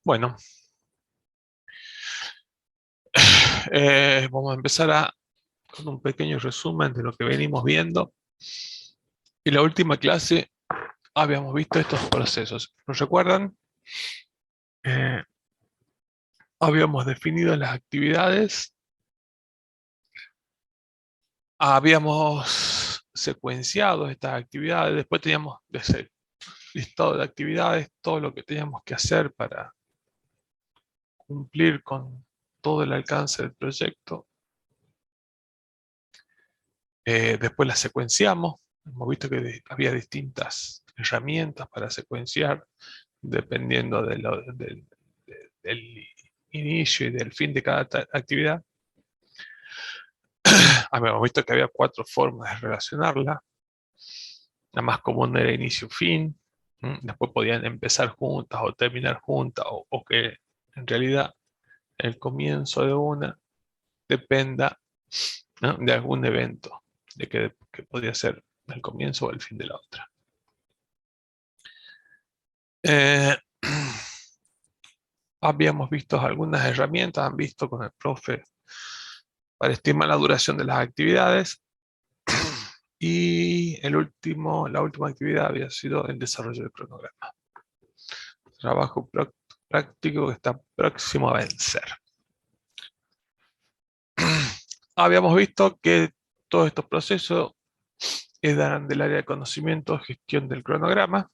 Bueno, vamos a empezar con un pequeño resumen de lo que venimos viendo. En la última clase habíamos visto estos procesos. ¿Nos recuerdan? Eh, Habíamos definido las actividades, habíamos secuenciado estas actividades, después teníamos ese listado de actividades, todo lo que teníamos que hacer para cumplir con todo el alcance del proyecto. Después las secuenciamos. Hemos visto que había distintas herramientas para secuenciar, dependiendo del inicio y del fin de cada actividad. Habíamos visto que había 4 formas de relacionarla. La más común era inicio-fin. Después podían empezar juntas o terminar juntas, o que en realidad el comienzo de una dependa, ¿no?, de algún evento, de que podría ser el comienzo o el fin de la otra. Eh, Habíamos visto algunas herramientas, han visto con el profe para estimar la duración de las actividades. Y la última actividad había sido el desarrollo del cronograma. Trabajo práctico que está próximo a vencer. Habíamos visto que todos estos procesos eran del área de conocimiento, gestión del cronograma.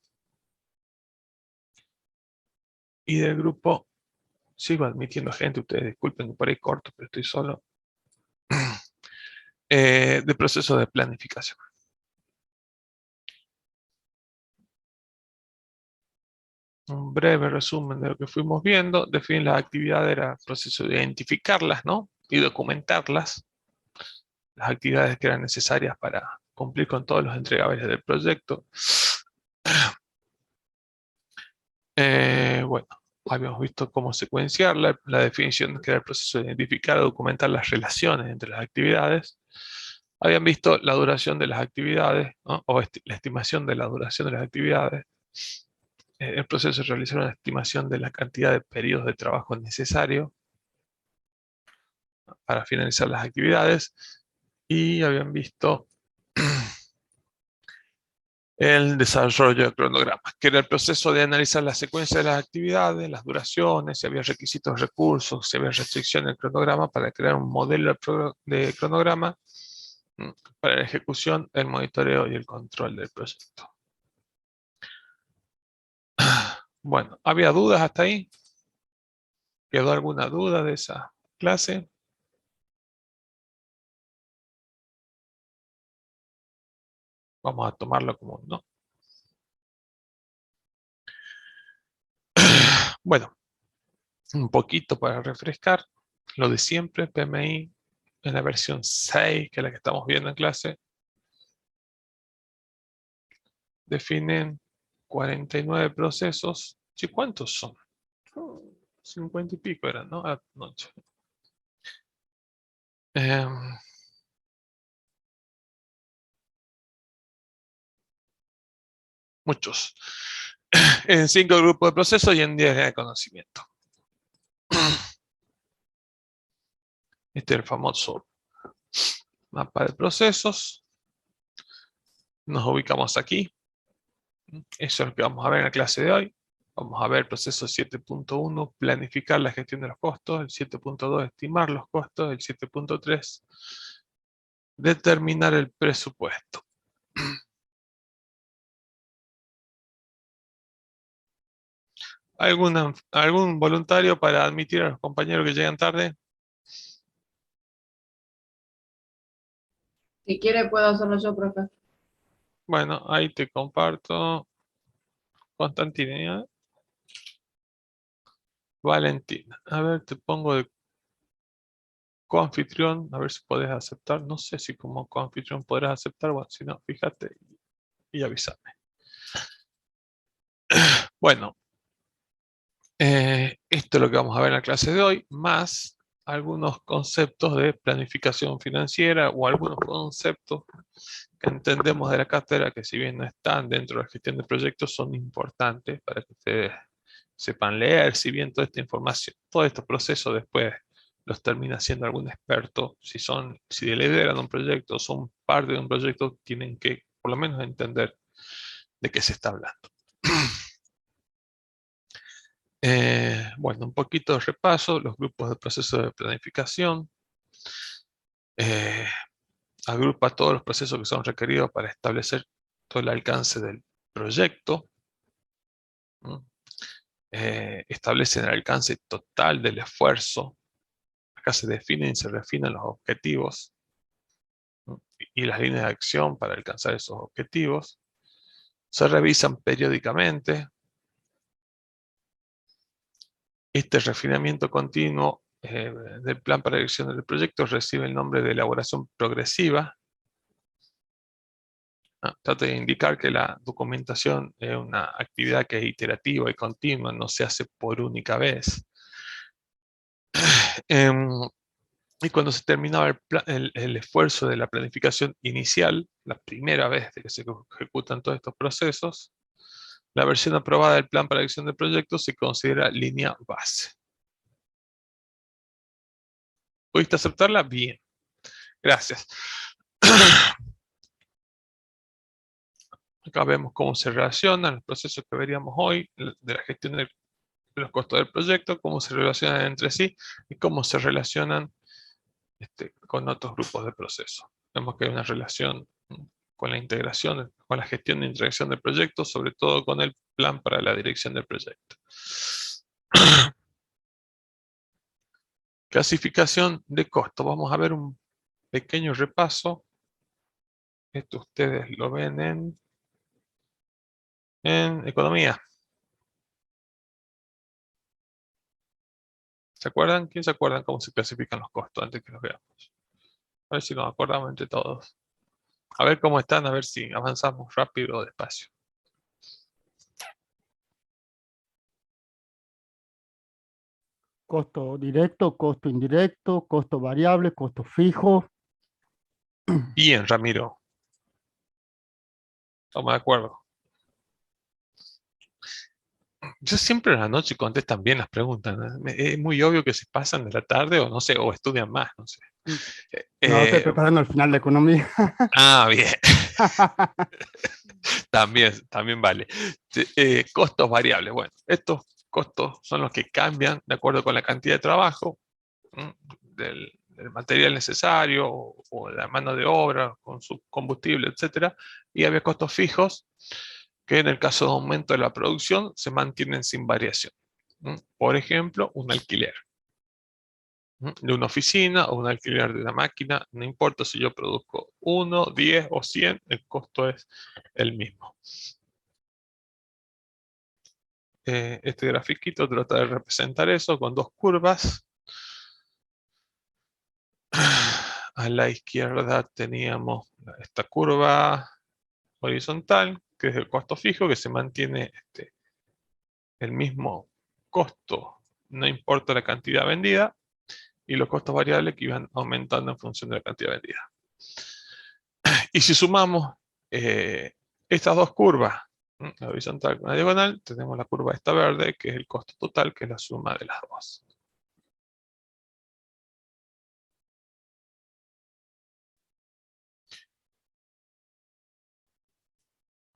Y del grupo, sigo admitiendo gente, ustedes disculpen que por ahí corto, pero estoy solo, de proceso de planificación. Un breve resumen de lo que fuimos viendo. Definir las actividades era el proceso de identificarlas, ¿no?, y documentarlas. Las actividades que eran necesarias para cumplir con todos los entregables del proyecto. Bueno, habíamos visto cómo secuenciar la definición que era el proceso de identificar, documentar las relaciones entre las actividades. Habían visto la duración de las actividades, ¿no?, o la estimación de la duración de las actividades. El proceso de realizar una estimación de la cantidad de periodos de trabajo necesarios para finalizar las actividades. Y habían visto el desarrollo de cronogramas, que era el proceso de analizar la secuencia de las actividades, las duraciones, si había requisitos de recursos, si había restricciones del cronograma, para crear un modelo de cronograma para la ejecución, el monitoreo y el control del proyecto. Bueno, ¿había dudas hasta ahí? ¿Quedó alguna duda de esa clase? Vamos a tomarlo como no. Bueno, un poquito para refrescar, lo de siempre, PMI en la versión 6, que es la que estamos viendo en clase, definen 49 procesos. ¿Sí, cuántos son? 50 y pico eran, ¿no? Anoche. Muchos. En 5 grupos de procesos y en 10 de conocimiento. Este es el famoso mapa de procesos. Nos ubicamos aquí. Eso es lo que vamos a ver en la clase de hoy. Vamos a ver el proceso 7.1, planificar la gestión de los costos. El 7.2, estimar los costos. El 7.3, determinar el presupuesto. ¿Algún voluntario para admitir a los compañeros que llegan tarde? Si quiere, puedo hacerlo yo, profe. Bueno, ahí te comparto. Constantina. Valentina. A ver, te pongo de coanfitrión, a ver si podés aceptar. No sé si como coanfitrión podrás aceptar. Bueno, si no, fíjate y avísame. Bueno, esto es lo que vamos a ver en la clase de hoy, más algunos conceptos de planificación financiera o algunos conceptos que entendemos de la cátedra que, si bien no están dentro de la gestión de proyectos, son importantes para que ustedes sepan leer, si bien toda esta información, todos estos procesos después los termina haciendo algún experto. Si lideran un proyecto, son parte de un proyecto, tienen que por lo menos entender de qué se está hablando. Bueno, un poquito de repaso, los grupos de procesos de planificación. Agrupa todos los procesos que son requeridos para establecer todo el alcance del proyecto. Establecen el alcance total del esfuerzo. Acá se definen y se refinan los objetivos, ¿no? Y las líneas de acción para alcanzar esos objetivos. Se revisan periódicamente. Este refinamiento continuo del plan para dirección del proyecto recibe el nombre de elaboración progresiva. Trata de indicar que la documentación es una actividad que es iterativa y continua, no se hace por única vez. Y cuando se terminaba el esfuerzo de la planificación inicial, la primera vez de que se ejecutan todos estos procesos, la versión aprobada del plan para dirección del proyecto se considera línea base. ¿Pudiste aceptarla? Bien. Gracias. Acá vemos cómo se relacionan los procesos que veríamos hoy de la gestión de los costos del proyecto, cómo se relacionan entre sí y cómo se relacionan con otros grupos de procesos. Vemos que hay una relación con la integración, con la gestión de integración del proyecto, sobre todo con el plan para la dirección del proyecto. Clasificación de costo. Vamos a ver un pequeño repaso. Esto ustedes lo ven en economía. ¿Se acuerdan? ¿Quién se acuerdan cómo se clasifican los costos antes que los veamos? A ver si nos acordamos entre todos. A ver cómo están, a ver si avanzamos rápido o despacio. Costo directo, costo indirecto, costo variable, costo fijo. Bien, Ramiro. Estamos de acuerdo. Yo siempre en la noche contestan bien las preguntas, ¿no? Es muy obvio que se pasan de la tarde o no sé, o estudian más, no sé. No, estoy preparando el final de economía. Bien. También vale. Costos variables. Bueno, estos costos son los que cambian de acuerdo con la cantidad de trabajo, del material necesario o la mano de obra con su combustible, etc. Y había costos fijos que en el caso de aumento de la producción se mantienen sin variación. Por ejemplo, un alquiler de una oficina o un alquiler de una máquina, no importa si yo produzco 1, 10 o 100, el costo es el mismo. Este grafiquito trata de representar eso con dos curvas. A la izquierda teníamos esta curva horizontal, que es el costo fijo, que se mantiene el mismo costo, no importa la cantidad vendida, y los costos variables que iban aumentando en función de la cantidad vendida. Y si sumamos estas dos curvas, la horizontal con la diagonal, tenemos la curva esta verde, que es el costo total, que es la suma de las dos.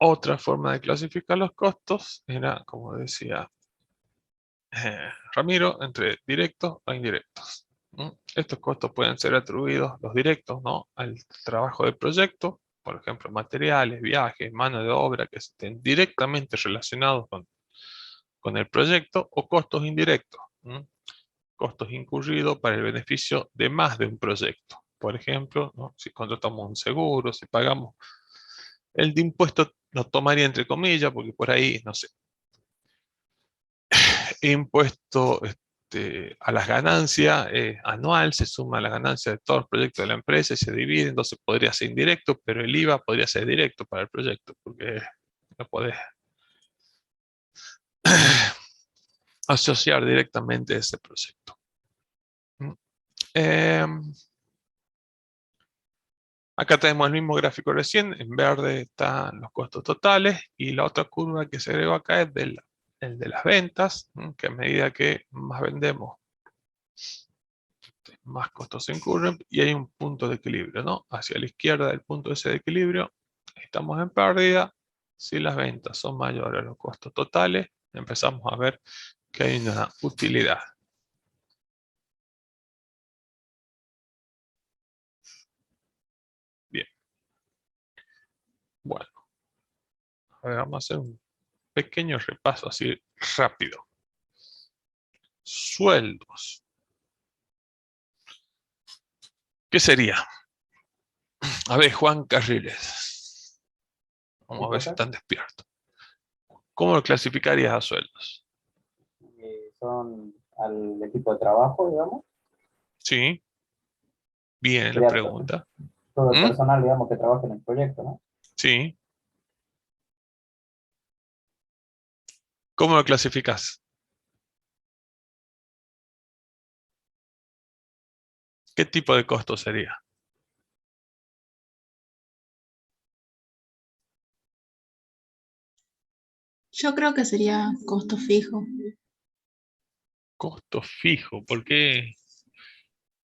Otra forma de clasificar los costos era, como decía Ramiro, entre directos o indirectos. Estos costos pueden ser atribuidos, los directos, ¿no?, al trabajo del proyecto, por ejemplo, materiales, viajes, mano de obra que estén directamente relacionados con el proyecto, o costos indirectos, costos incurridos para el beneficio de más de un proyecto. Por ejemplo, ¿no?, si contratamos un seguro, si pagamos el de impuesto, lo tomaría entre comillas, porque por ahí, no sé, impuesto a las ganancias anual, se suma a la ganancia de todos los proyectos de la empresa y se divide, entonces podría ser indirecto, pero el IVA podría ser directo para el proyecto, porque no podés asociar directamente ese proyecto. Acá tenemos el mismo gráfico recién, en verde están los costos totales y la otra curva que se agregó acá es del el de las ventas, que a medida que más vendemos, más costos se incurren, y hay un punto de equilibrio, ¿no? Hacia la izquierda del punto ese de equilibrio, estamos en pérdida. Si las ventas son mayores a los costos totales, empezamos a ver que hay una utilidad. Bien. Bueno, a ver, vamos a hacer un pequeño repaso así rápido. Sueldos. ¿Qué sería? A ver, Juan Carriles. Vamos a ver si están despiertos. ¿Cómo lo clasificarías a sueldos? Son al equipo de trabajo, digamos. Sí. Bien la Sería pregunta. todo el personal, digamos, que trabaja en el proyecto, ¿no? Sí. ¿Cómo lo clasificas? ¿Qué tipo de costo sería? Yo creo que sería costo fijo. Costo fijo. ¿Por qué?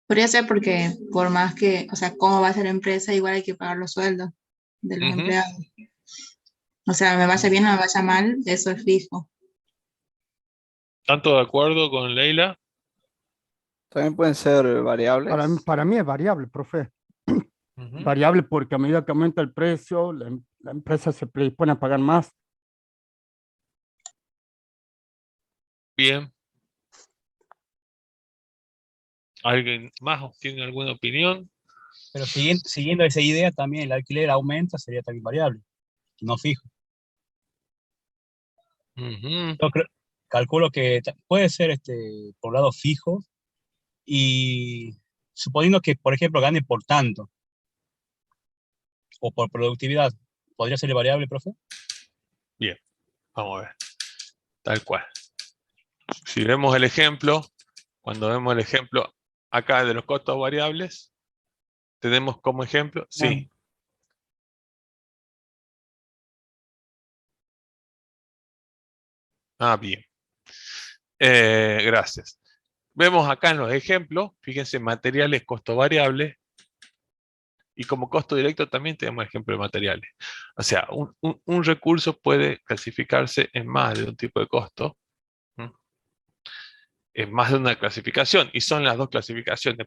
Podría ser porque por más que, o sea, cómo va a ser la empresa, igual hay que pagar los sueldos de los Ujú. empleados. O sea, me vaya bien o me vaya mal, eso es fijo. ¿Tanto de acuerdo con Leila? También pueden ser variables. Para mí es variable, profe. Ujú. Variable porque a medida que aumenta el precio, la empresa se predispone a pagar más. Bien. ¿Alguien más tiene alguna opinión? Pero siguiendo esa idea, también el alquiler aumenta, sería también variable, no fijo. Ujú. Yo calculo que puede ser por un lado fijo y suponiendo que, por ejemplo, gane por tanto o por productividad, ¿podría ser variable, profe? Bien. Vamos a ver. Tal cual. Si vemos el ejemplo, cuando vemos el ejemplo acá de los costos variables, tenemos como ejemplo, sí. Ah, bien. Gracias. Vemos acá en los ejemplos, fíjense, materiales, costo variable, y como costo directo también tenemos ejemplo de materiales. O sea, un recurso puede clasificarse en más de un tipo de costo, en más de una clasificación, y son las dos clasificaciones.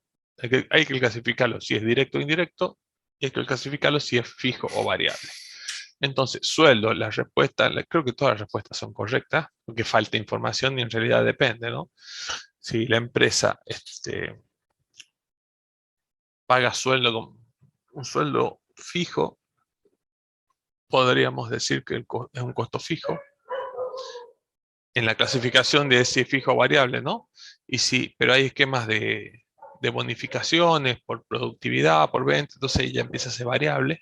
Hay que clasificarlo si es directo o indirecto, y hay que clasificarlo si es fijo o variable. Entonces, sueldo, la respuesta, creo que todas las respuestas son correctas, porque falta información y en realidad depende, ¿no? Si la empresa paga sueldo, un sueldo fijo, podríamos decir que es un costo fijo. En la clasificación de si es fijo o variable, ¿no? Y sí, pero hay esquemas de bonificaciones por productividad, por venta, entonces ahí ya empieza a ser variable.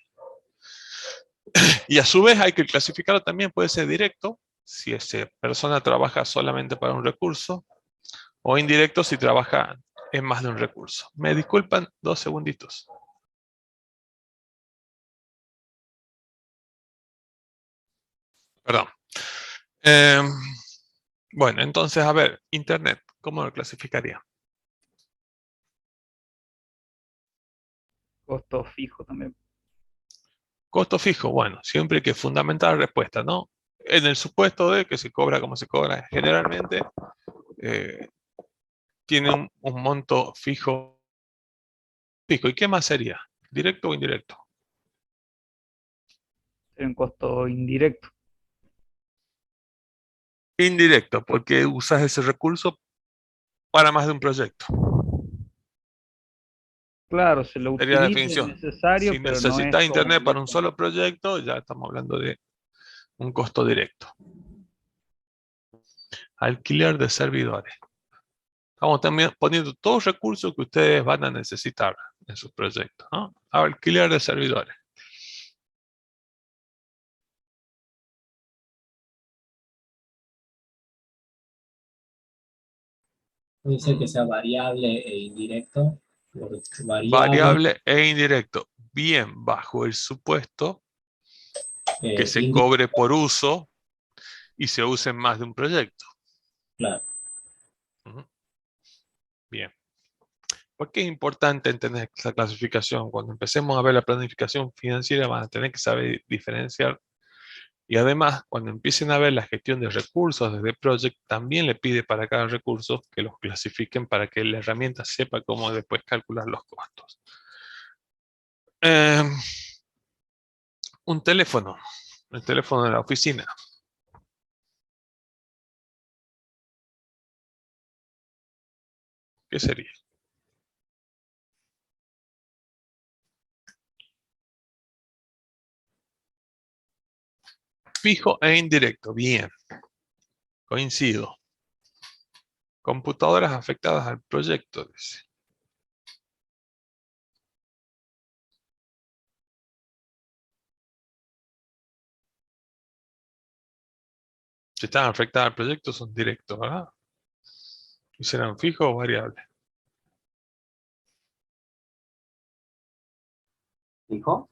Y a su vez hay que clasificarlo también, puede ser directo, si esa persona trabaja solamente para un recurso, o indirecto si trabaja en más de un recurso. Me disculpan 2 segunditos. Perdón. Bueno, entonces, a ver, Internet, ¿cómo lo clasificaría? Costo fijo también. Costo fijo, bueno, siempre hay que fundamentar la respuesta, ¿no? En el supuesto de que se cobra como se cobra generalmente, tiene un monto fijo. ¿Y qué más sería? ¿Directo o indirecto? Sería un costo indirecto. Indirecto, porque usas ese recurso para más de un proyecto. Claro, se lo Sería la utiliza, es definición. necesario, Si pero no es necesitas como Internet para un directo. solo proyecto, ya estamos hablando de un costo directo. Alquiler de servidores. Estamos también poniendo todos los recursos que ustedes van a necesitar en sus proyectos, ¿no? Alquiler de servidores. Puede ser que sea variable e indirecto. Variable e indirecto. Bien, bajo el supuesto que se cobre por uso y se use en más de un proyecto. Claro. Ujú. Bien. ¿Por qué es importante entender esta clasificación? Cuando empecemos a ver la planificación financiera van a tener que saber diferenciar. Y además, cuando empiecen a ver la gestión de recursos desde Project, también le pide para cada recurso que los clasifiquen para que la herramienta sepa cómo después calcular los costos. Un teléfono, el teléfono de la oficina. ¿Qué sería? Fijo e indirecto, bien. Coincido. Computadoras afectadas al proyecto, dice. Si están afectadas al proyecto son directos, ¿verdad? ¿Y serán fijos o variables? ¿Fijo?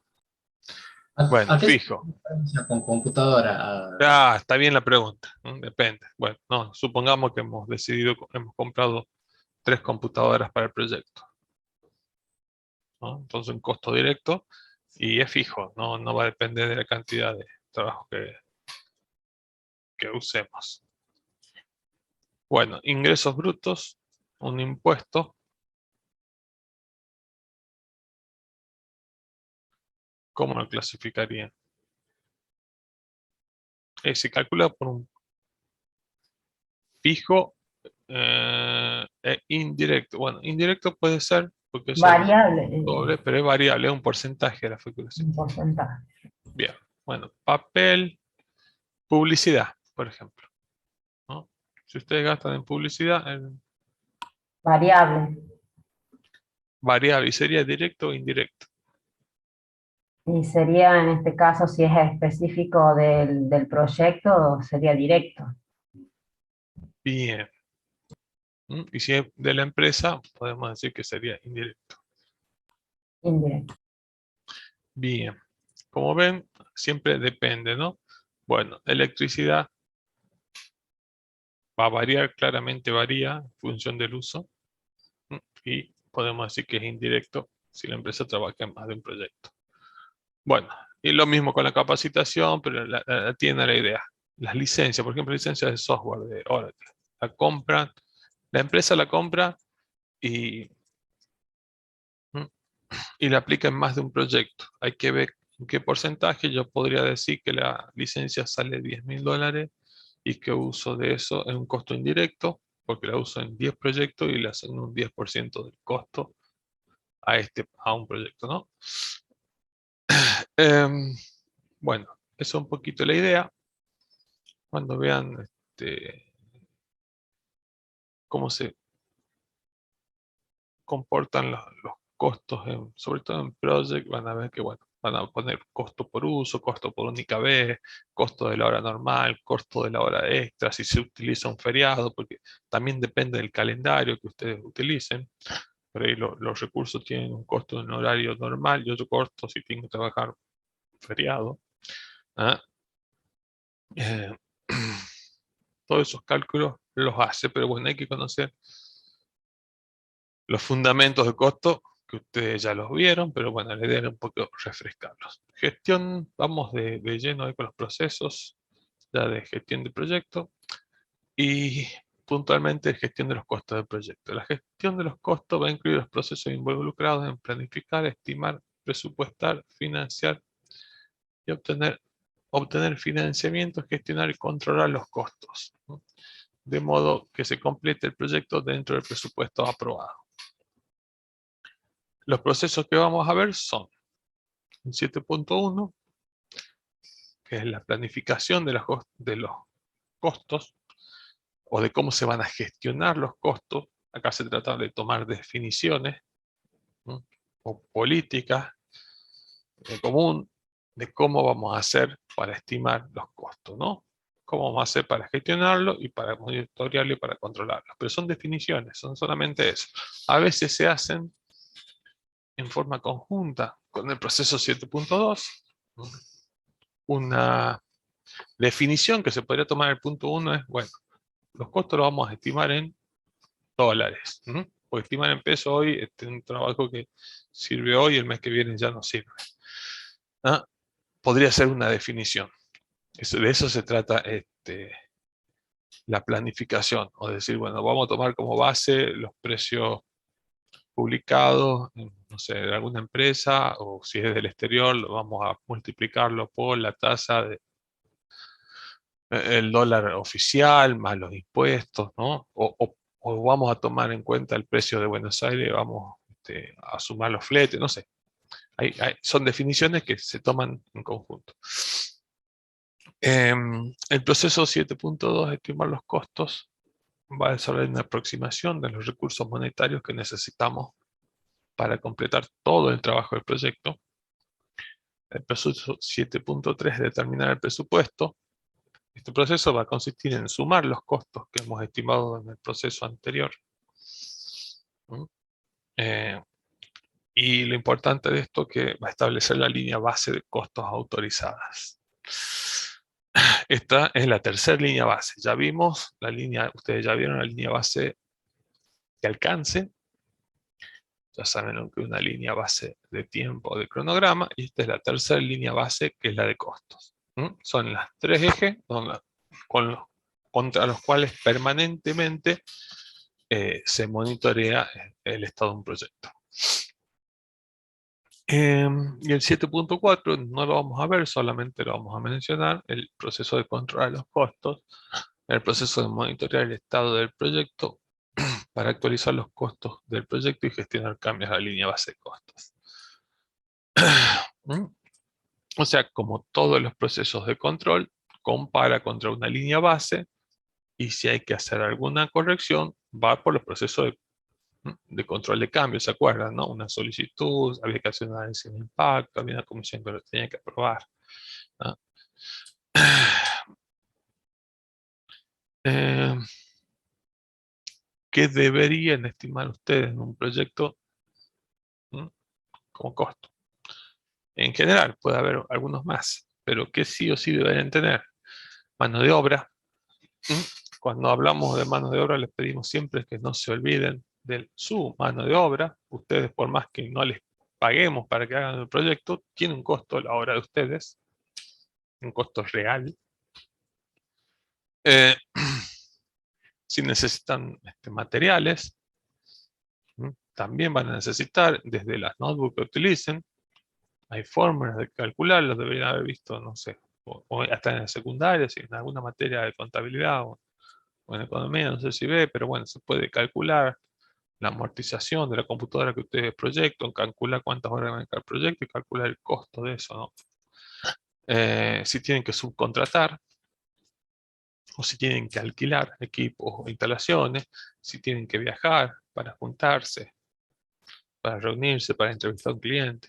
Bueno, ¿A qué se fijo. diferencia con computadora? Ah, está bien la pregunta. Depende. Bueno, no, supongamos que hemos decidido, hemos comprado 3 computadoras para el proyecto, ¿no? Entonces un costo directo y es fijo, no va a depender de la cantidad de trabajo que usemos. Bueno, ingresos brutos, un impuesto. ¿Cómo lo clasificarían? Se calcula por un fijo e indirecto. Bueno, indirecto puede ser porque es Variable, doble, pero es variable, es un porcentaje de la facturación. un porcentaje. Bien, bueno, papel, publicidad, por ejemplo, ¿no? Si ustedes gastan en publicidad, Variable. variable, ¿y sería directo o indirecto? Y sería en este caso, si es específico del proyecto, sería directo. Bien. Y si es de la empresa, podemos decir que sería indirecto. Indirecto. Bien. Como ven, siempre depende, ¿no? Bueno, electricidad va a variar, claramente varía en función del uso. Y podemos decir que es indirecto si la empresa trabaja en más de un proyecto. Bueno, y lo mismo con la capacitación, pero tiene la idea. Las licencias, por ejemplo, licencias de software de Oracle. La compran, la empresa la compra y la aplica en más de un proyecto. Hay que ver en qué porcentaje. Yo podría decir que la licencia sale $10.000 y que uso de eso es un costo indirecto, porque la uso en 10 proyectos y le asigno un 10% del costo a un proyecto, ¿no? Bueno, eso es un poquito la idea. Cuando vean cómo se comportan los costos, sobre todo en Project, van a ver que, bueno, van a poner costo por uso, costo por única vez, costo de la hora normal, costo de la hora extra, si se utiliza un feriado, porque también depende del calendario que ustedes utilicen. Por ahí los recursos tienen un costo en horario normal y otro costo si tienen que trabajar feriado. ¿Ah? Todos esos cálculos los hace, pero bueno, hay que conocer los fundamentos de costo, que ustedes ya los vieron, pero bueno, la idea era un poco refrescarlos. Gestión, vamos de lleno ahí con los procesos, ya de gestión de proyecto, y puntualmente gestión de los costos del proyecto. La gestión de los costos va a incluir los procesos involucrados en planificar, estimar, presupuestar, financiar y obtener financiamiento, gestionar y controlar los costos, ¿no? De modo que se complete el proyecto dentro del presupuesto aprobado. Los procesos que vamos a ver son el 7.1, que es la planificación de los costos o de cómo se van a gestionar los costos. Acá se trata de tomar definiciones, ¿no? O políticas común de cómo vamos a hacer para estimar los costos, ¿no? Cómo vamos a hacer para gestionarlo y para monitorearlo y para controlarlo. Pero son definiciones, son solamente eso. A veces se hacen en forma conjunta con el proceso 7.2, una definición que se podría tomar el punto 1 es, bueno, los costos los vamos a estimar en dólares. Porque estimar en pesos hoy es un trabajo que sirve hoy y el mes que viene ya no sirve. ¿Ah? Podría ser una definición. De eso se trata la planificación. O decir, bueno, vamos a tomar como base los precios publicados, no sé, de alguna empresa, o si es del exterior, lo vamos a multiplicarlo por la tasa el dólar oficial más los impuestos, ¿no? O vamos a tomar en cuenta el precio de Buenos Aires, vamos a sumar los fletes, no sé. Son definiciones que se toman en conjunto. El proceso 7.2, estimar los costos, va a desarrollar una aproximación de los recursos monetarios que necesitamos para completar todo el trabajo del proyecto. El proceso 7.3, determinar el presupuesto. Este proceso va a consistir en sumar los costos que hemos estimado en el proceso anterior. Y lo importante de esto es que va a establecer la línea base de costos autorizadas. Esta es la tercera línea base. Ya vimos la línea, ustedes ya vieron la línea base de alcance. Ya saben lo que es una línea base de tiempo de cronograma. Y esta es la tercera línea base, que es la de costos. Son las tres ejes contra los cuales permanentemente se monitorea el estado de un proyecto. Y el 7.4 no lo vamos a ver, solamente lo vamos a mencionar, el proceso de controlar los costos, el proceso de monitorear el estado del proyecto para actualizar los costos del proyecto y gestionar cambios a la línea base de costos. O sea, como todos los procesos de control, compara contra una línea base y si hay que hacer alguna corrección, va por los procesos de control de cambio, ¿se acuerdan? ¿No? Una solicitud, había que hacer un análisis de impacto, había una comisión que lo tenía que aprobar, ¿no? ¿Qué deberían estimar ustedes en un proyecto como costo? En general, puede haber algunos más, pero ¿qué sí o sí deberían tener? Mano de obra. Cuando hablamos de mano de obra, les pedimos siempre que no se olviden de su mano de obra. Ustedes, por más que no les paguemos para que hagan el proyecto, tiene un costo la obra de ustedes, un costo real. Si necesitan materiales, también van a necesitar, desde las notebooks que utilicen, hay formas de calcularlos, deberían haber visto, no sé, o hasta en la secundaria, si en alguna materia de contabilidad o en economía, no sé si ve, pero bueno, se puede calcular la amortización de la computadora que ustedes proyectan, calcular cuántas horas van a dedicar al proyecto y calcular el costo de eso, ¿no? Si tienen que subcontratar, o si tienen que alquilar equipos o instalaciones, si tienen que viajar para juntarse, para reunirse, para entrevistar a un cliente.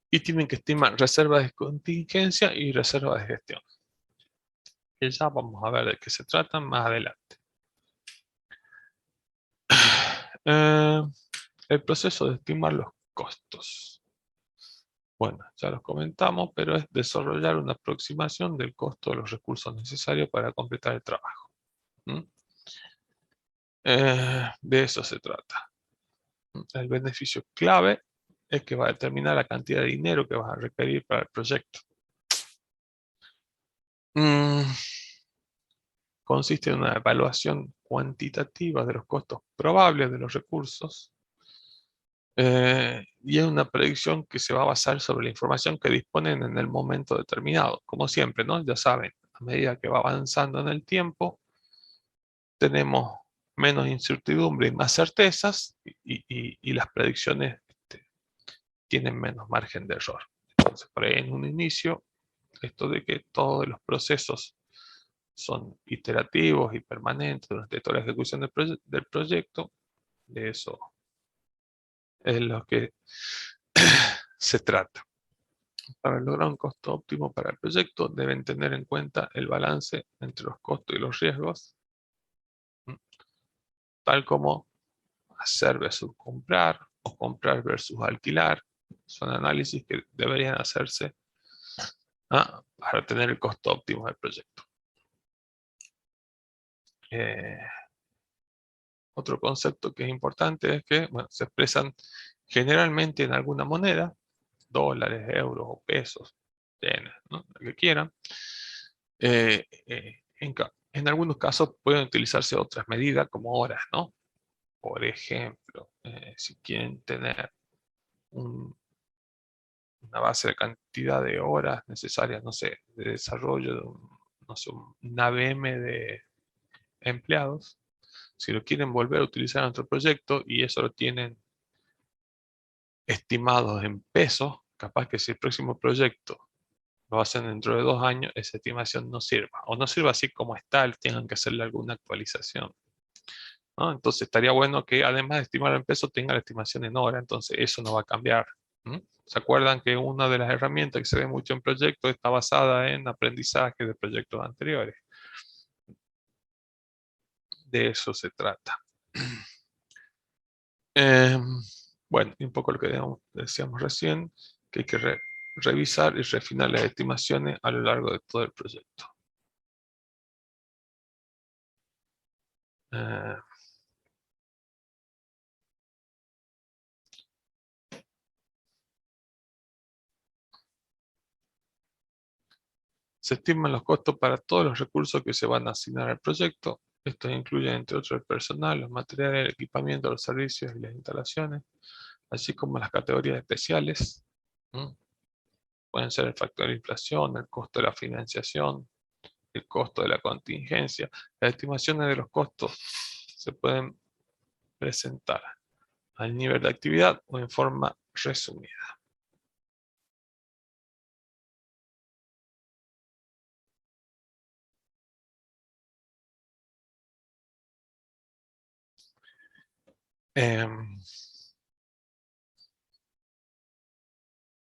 Y tienen que estimar reservas de contingencia y reservas de gestión. Que ya vamos a ver de qué se tratan más adelante. El proceso de estimar los costos. Bueno, ya los comentamos, pero es desarrollar una aproximación del costo de los recursos necesarios para completar el trabajo. De eso se trata. El beneficio clave es que va a determinar la cantidad de dinero que vas a requerir para el proyecto. Consiste en una evaluación cuantitativa de los costos probables de los recursos y es una predicción que se va a basar sobre la información que disponen en el momento determinado. Como siempre, ¿no? Ya saben, a medida que va avanzando en el tiempo, tenemos menos incertidumbre y más certezas y las predicciones tienen menos margen de error. Entonces, por ahí en un inicio, esto de que todos los procesos son iterativos y permanentes durante toda la ejecución del proyecto, de eso es lo que se trata. Para lograr un costo óptimo para el proyecto, deben tener en cuenta el balance entre los costos y los riesgos, tal como hacer versus comprar o comprar versus alquilar. Son análisis que deberían hacerse para tener el costo óptimo del proyecto. Otro concepto que es importante es que se expresan generalmente en alguna moneda, dólares, euros o pesos, yenes, ¿no? Lo que quieran. En algunos casos pueden utilizarse otras medidas como horas, ¿no? Por ejemplo, si quieren tener una base de cantidad de horas necesarias, no sé, de desarrollo de una VM de empleados, si lo quieren volver a utilizar en otro proyecto y eso lo tienen estimados en pesos, capaz que si el próximo proyecto lo hacen dentro de 2 años, esa estimación no sirva. O no sirva así como está, tengan que hacerle alguna actualización, ¿no? Entonces estaría bueno que además de estimar en pesos, tenga la estimación en hora. Entonces eso no va a cambiar. ¿Se acuerdan que una de las herramientas que se ve mucho en proyectos está basada en aprendizaje de proyectos anteriores? De eso se trata. Bueno, y un poco lo que decíamos recién, que hay que revisar y refinar las estimaciones a lo largo de todo el proyecto. Se estiman los costos para todos los recursos que se van a asignar al proyecto. Estos incluyen, entre otros, el personal, los materiales, el equipamiento, los servicios y las instalaciones, así como las categorías especiales. Pueden ser el factor de inflación, el costo de la financiación, el costo de la contingencia. Las estimaciones de los costos se pueden presentar al nivel de actividad o en forma resumida.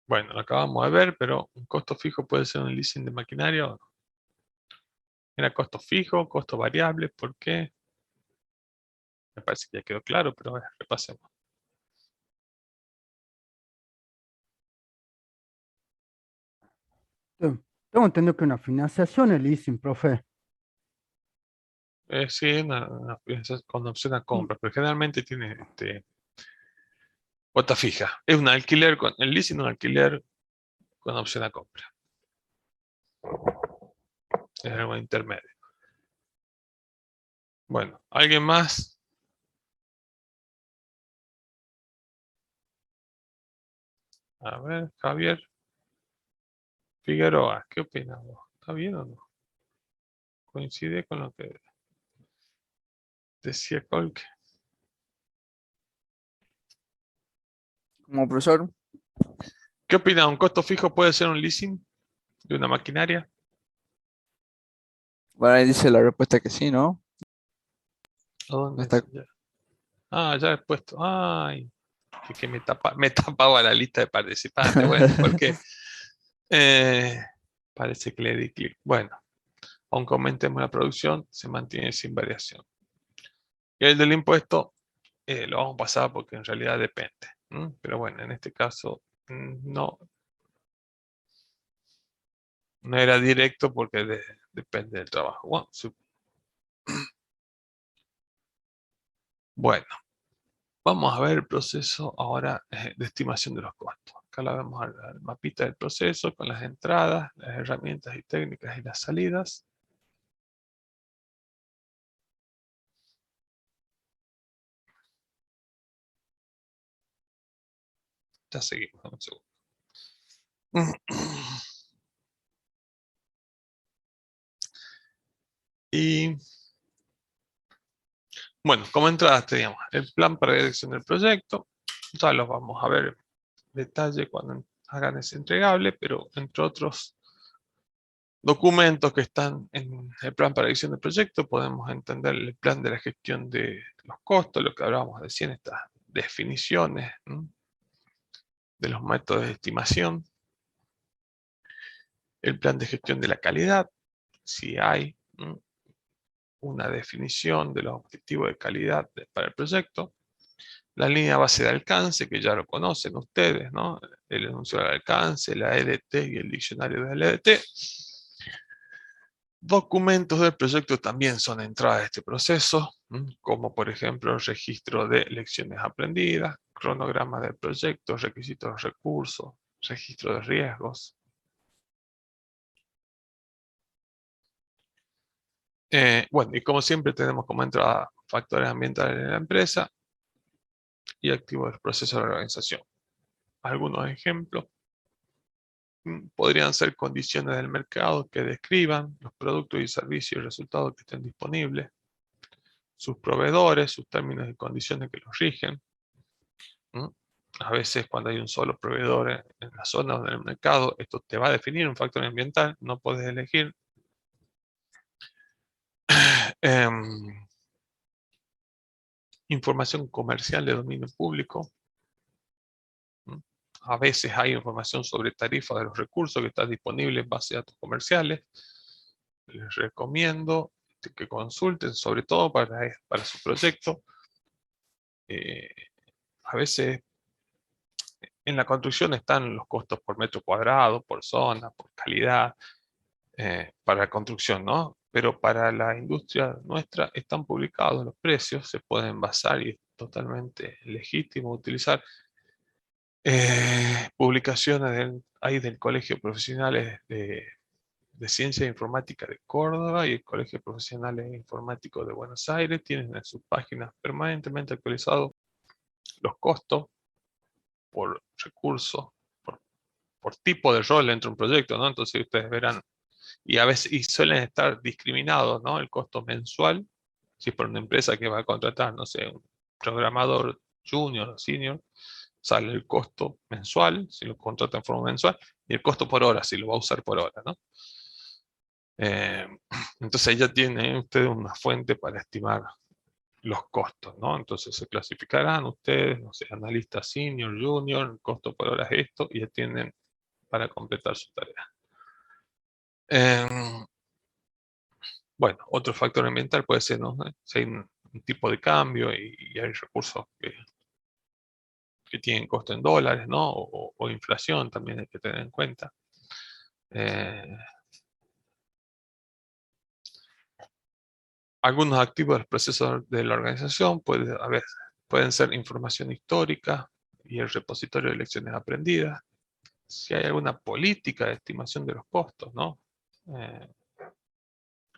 Bueno, lo acabamos de ver, pero un costo fijo puede ser un leasing de maquinaria o no. Era costo fijo, costo variable, ¿por qué? Me parece que ya quedó claro, pero repasemos. Tengo entendido que una financiación es leasing, profe. Sí, con opción a compra, pero generalmente tiene cuota fija. Es un alquiler, el leasing es un alquiler con opción a compra. Es algo intermedio. Bueno, ¿alguien más? A ver, Javier Figueroa, ¿qué opinas vos? ¿Está bien o no? ¿Coincide con lo que decía Colque? Como profesor, ¿Qué opina? ¿Un costo fijo puede ser un leasing de una maquinaria? bueno, ahí dice la respuesta que sí, ¿no? ¿A dónde Está- ya? Ah, ya he puesto. Ay, que me tapaba la lista de participantes. Bueno, porque parece que le di clic. Bueno, aunque aumentemos la producción, se mantiene sin variación. Y el del impuesto lo vamos a pasar porque en realidad depende. Pero bueno, en este caso no era directo porque depende del trabajo. Bueno, vamos a ver el proceso ahora de estimación de los costos. Acá la vemos al mapita del proceso con las entradas, las herramientas y técnicas y las salidas. Ya seguimos, dame un segundo. Y bueno, como entradas teníamos el plan para dirección del proyecto. Ya los vamos a ver en detalle cuando hagan ese entregable, pero entre otros documentos que están en el plan para dirección del proyecto, podemos entender el plan de la gestión de los costos, lo que hablábamos recién, estas definiciones de los métodos de estimación, el plan de gestión de la calidad, si hay una definición de los objetivos de calidad para el proyecto, La línea base de alcance, que ya lo conocen ustedes, ¿no? El enuncio de alcance, la EDT y el diccionario de la EDT. Documentos del proyecto también son entrada de este proceso, como por ejemplo el registro de lecciones aprendidas, cronograma del proyecto, requisitos de recursos, registro de riesgos. Bueno, y como siempre tenemos como entrada factores ambientales de la empresa y activos del proceso de organización. Algunos ejemplos podrían ser condiciones del mercado que describan los productos y servicios y resultados que estén disponibles, sus proveedores, sus términos y condiciones que los rigen. A veces cuando hay un solo proveedor en la zona o en el mercado, esto te va a definir un factor ambiental, no puedes elegir. Información comercial de dominio público. A veces hay información sobre tarifas de los recursos que están disponibles en base a datos comerciales. Les recomiendo que consulten, sobre todo para su proyecto. A veces en la construcción están los costos por metro cuadrado, por zona, por calidad, para la construcción, ¿no? Pero para la industria nuestra están publicados los precios, se pueden basar y es totalmente legítimo utilizar publicaciones hay del Colegio de Profesionales de Ciencia e Informática de Córdoba y el Colegio de Profesionales Informáticos de Buenos Aires. Tienen en sus páginas permanentemente actualizados los costos por recursos, por tipo de rol dentro de un proyecto, ¿no? Entonces ustedes verán, y a veces y suelen estar discriminados, ¿no? El costo mensual, si por una empresa que va a contratar, no sé, un programador junior o senior, sale el costo mensual, si lo contrata en forma mensual, y el costo por hora, si lo va a usar por hora, ¿no? Entonces ya tienen ustedes una fuente para estimar los costos, ¿no? Entonces se clasificarán ustedes, no sé, analista senior, junior, el costo por hora es esto, y ya tienen para completar su tarea. Bueno, otro factor ambiental puede ser, ¿no? Si hay un tipo de cambio y hay recursos que tienen costo en dólares, ¿no? O inflación también hay que tener en cuenta. Algunos activos del proceso de la organización pueden ser información histórica y el repositorio de lecciones aprendidas. Si hay alguna política de estimación de los costos, ¿no?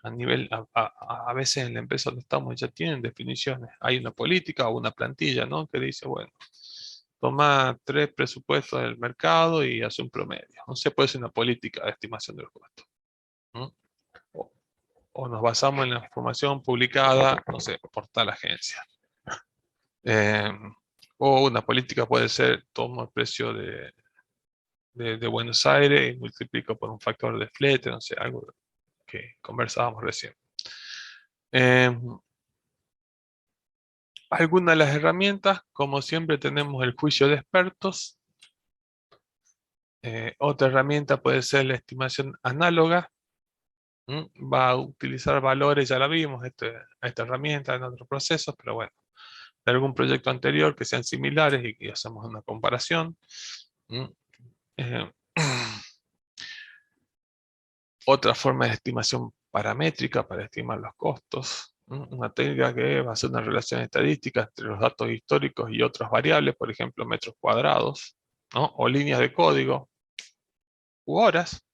A veces en la empresa donde estamos ya tienen definiciones. Hay una política o una plantilla, ¿no? Que dice, bueno, toma 3 presupuestos del mercado y hace un promedio. No se puede hacer una política de estimación de los costos. O nos basamos en la información publicada, no sé, por tal agencia. O una política puede ser, tomo el precio de Buenos Aires y multiplico por un factor de flete, no sé, algo que conversábamos recién. Algunas de las herramientas, como siempre tenemos el juicio de expertos. Otra herramienta puede ser la estimación análoga. Va a utilizar valores, ya la vimos, esta herramienta en otros procesos, pero bueno, de algún proyecto anterior que sean similares y hacemos una comparación. Otra forma de estimación paramétrica para estimar los costos. Una técnica que va a ser una relación estadística entre los datos históricos y otras variables, por ejemplo, metros cuadrados, ¿no? O líneas de código u horas.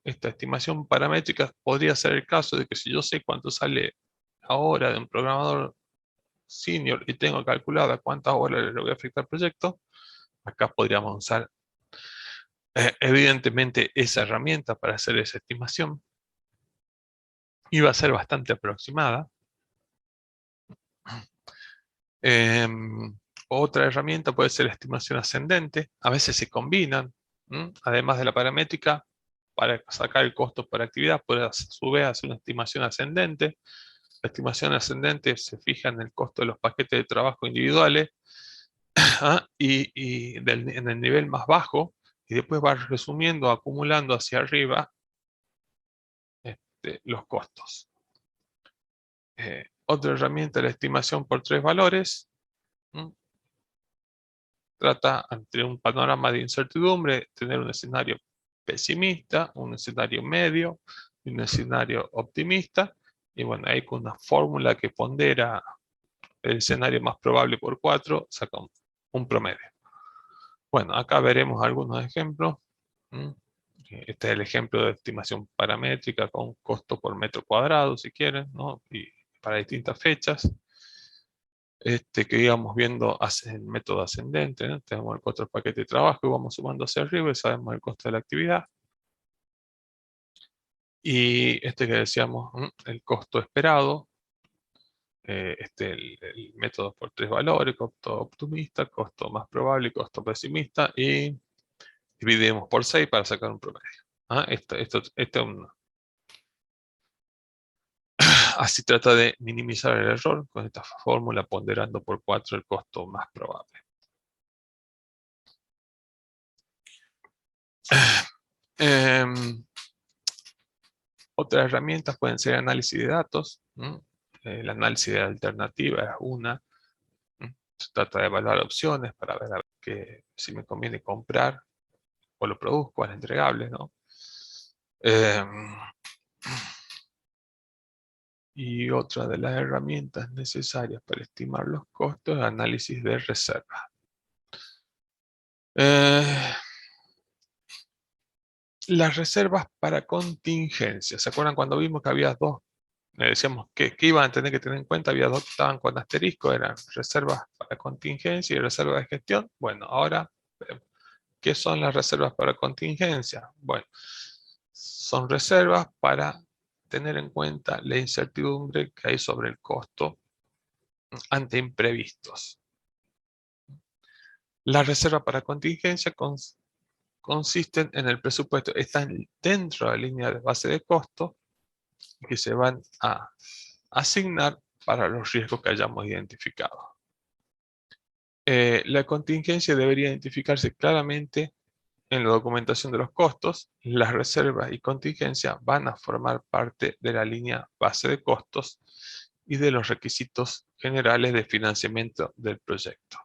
Esta estimación paramétrica podría ser el caso de que si yo sé cuánto sale la hora de un programador senior y tengo calculada cuántas horas le voy a afectar al proyecto, acá podríamos usar evidentemente esa herramienta para hacer esa estimación. Y va a ser bastante aproximada. Otra herramienta puede ser la estimación ascendente. A veces se combinan, además de la paramétrica, para sacar el costo por actividad, puede a su vez hacer una estimación ascendente. La estimación ascendente se fija en el costo de los paquetes de trabajo individuales y en el nivel más bajo, y después va resumiendo, acumulando hacia arriba los costos. Otra herramienta es la estimación por 3 valores. trata, ante un panorama de incertidumbre, tener un escenario pesimista, un escenario medio y un escenario optimista. Y bueno, ahí con una fórmula que pondera el escenario más probable por 4, saca un promedio. Bueno, acá veremos algunos ejemplos. Este es el ejemplo de estimación paramétrica con costo por metro cuadrado, si quieren, ¿no? Y para distintas fechas. Que íbamos viendo el método ascendente, ¿no? Tenemos el costo del paquete de trabajo y vamos sumando hacia arriba y sabemos el costo de la actividad. Y que decíamos, el costo esperado, el método por 3 valores, costo optimista, costo más probable y costo pesimista, y dividimos por 6 para sacar un promedio. Así trata de minimizar el error con esta fórmula, ponderando por 4 el costo más probable. Otras herramientas pueden ser análisis de datos. El análisis de alternativa es una. Se trata de evaluar opciones para ver si me conviene comprar o lo produzco al entregable, ¿no? Y otra de las herramientas necesarias para estimar los costos es análisis de reserva. Las reservas para contingencias. ¿Se acuerdan cuando vimos que había dos? Decíamos que iban a tener que tener en cuenta, había dos que estaban con asterisco, eran reservas para contingencia y reservas de gestión. Bueno, ahora, ¿qué son las reservas para contingencia? Bueno, son reservas para tener en cuenta la incertidumbre que hay sobre el costo ante imprevistos. Las reservas para contingencia consisten en el presupuesto, están dentro de la línea de base de costo que se van a asignar para los riesgos que hayamos identificado. La contingencia debería identificarse claramente en la documentación de los costos. Las reservas y contingencia van a formar parte de la línea base de costos y de los requisitos generales de financiamiento del proyecto.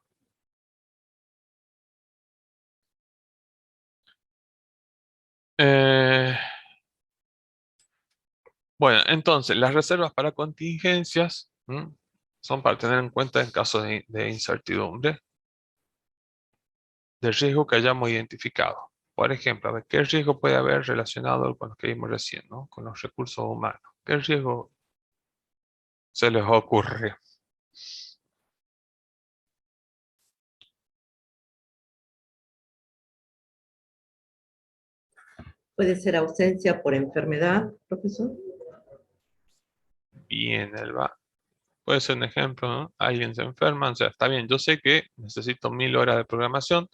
Bueno, entonces, las reservas para contingencias son para tener en cuenta en caso de incertidumbre, del riesgo que hayamos identificado. Por ejemplo, a ver, ¿qué riesgo puede haber relacionado con lo que vimos recién, ¿no? Con los recursos humanos? ¿Qué riesgo se les ocurre? ¿Puede ser ausencia por enfermedad, profesor? Bien, puede ser un ejemplo, ¿no? Alguien se enferma, o sea, está bien, yo sé que necesito 1000 horas de programación,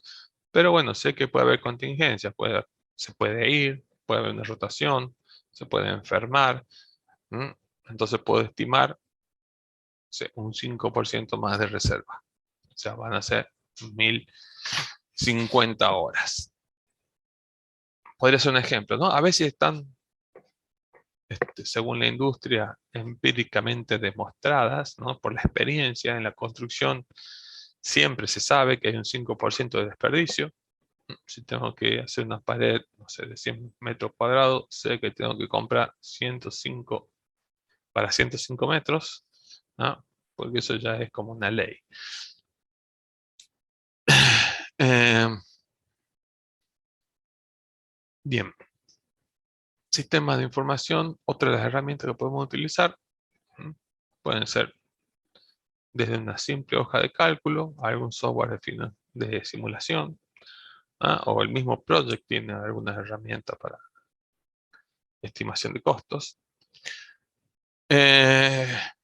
pero bueno, sé que puede haber contingencias, se puede ir, puede haber una rotación, se puede enfermar, entonces puedo estimar un 5% más de reserva. O sea, van a ser 1050 horas. Podría ser un ejemplo, ¿no? A veces están, según la industria, empíricamente demostradas, ¿no? Por la experiencia en la construcción, siempre se sabe que hay un 5% de desperdicio. Si tengo que hacer una pared, no sé, de 100 metros cuadrados, sé que tengo que comprar 105 para 105 metros, ¿no? Porque eso ya es como una ley. Bien. Sistemas de información, otra de las herramientas que podemos utilizar, pueden ser desde una simple hoja de cálculo, algún software de simulación, o el mismo project tiene algunas herramientas para estimación de costos.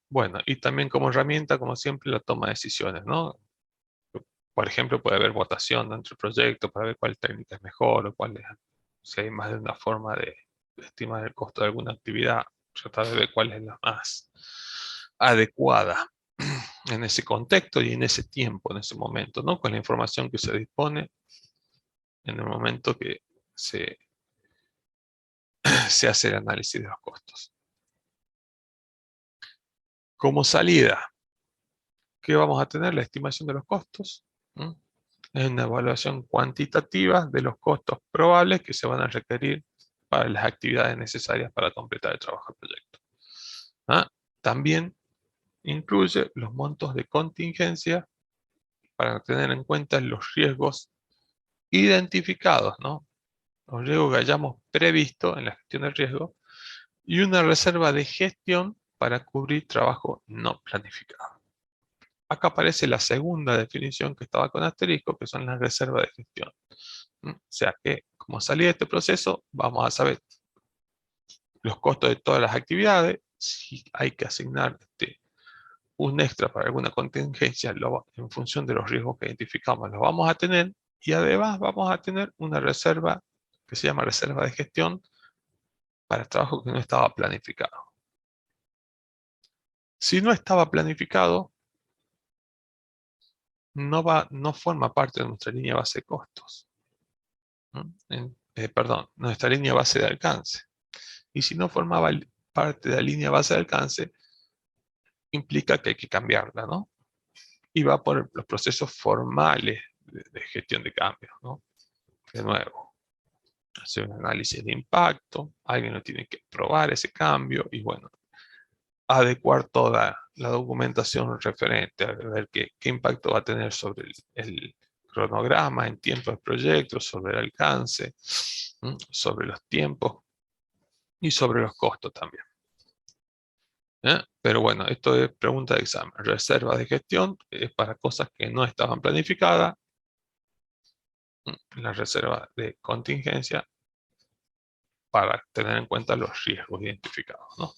Bueno, y también como herramienta, como siempre, la toma de decisiones, ¿no? Por ejemplo, puede haber votación dentro del proyecto para ver cuál técnica es mejor, o si hay más de una forma de estimar el costo de alguna actividad, tratar de ver cuál es la más adecuada en ese contexto y en ese tiempo, en ese momento, ¿no? Con la información que se dispone en el momento que se hace el análisis de los costos. Como salida, ¿qué vamos a tener? La estimación de los costos, Es una evaluación cuantitativa de los costos probables que se van a requerir para las actividades necesarias para completar el trabajo del proyecto. También incluye los montos de contingencia para tener en cuenta los riesgos identificados, ¿no? Los riesgos que hayamos previsto en la gestión del riesgo, y una reserva de gestión para cubrir trabajo no planificado. Acá aparece la segunda definición que estaba con asterisco, que son las reservas de gestión. O sea que, como salida de este proceso, vamos a saber los costos de todas las actividades, si hay que asignar un extra para alguna contingencia en función de los riesgos que identificamos, los vamos a tener, y además vamos a tener una reserva que se llama reserva de gestión para trabajo que no estaba planificado. Si no estaba planificado, no forma parte de nuestra línea base de costos. Perdón, nuestra línea base de alcance. Y si no formaba parte de la línea base de alcance, implica que hay que cambiarla, ¿no? Y va por los procesos formales de gestión de cambios, ¿no? De nuevo, hacer un análisis de impacto, alguien lo tiene que probar ese cambio, y bueno, adecuar toda la documentación referente a ver qué impacto va a tener sobre el cronograma en tiempo del proyecto, sobre el alcance, sobre los tiempos y sobre los costos también. Pero bueno, esto es pregunta de examen. Reserva de gestión es para cosas que no estaban planificadas. La reserva de contingencia para tener en cuenta los riesgos identificados, ¿no?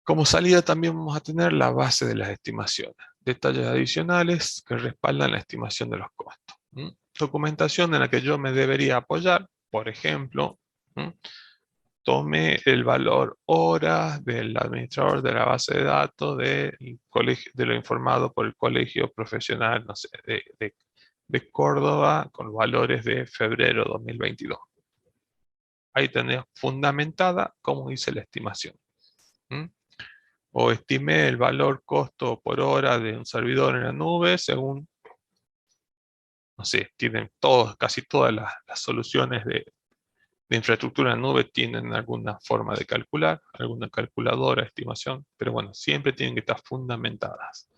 Como salida también vamos a tener la base de las estimaciones, detalles adicionales que respaldan la estimación de los costos. Documentación en la que yo me debería apoyar, por ejemplo, tome el valor horas del administrador de la base de datos de lo informado por el colegio profesional, no sé, de Córdoba, con valores de febrero 2022. Ahí tenés fundamentada cómo hice la estimación. O estimé el valor costo por hora de un servidor en la nube según, no sé, tienen casi todas las soluciones de infraestructura en la nube tienen alguna forma de calcular, alguna calculadora, estimación, pero bueno, siempre tienen que estar fundamentadas.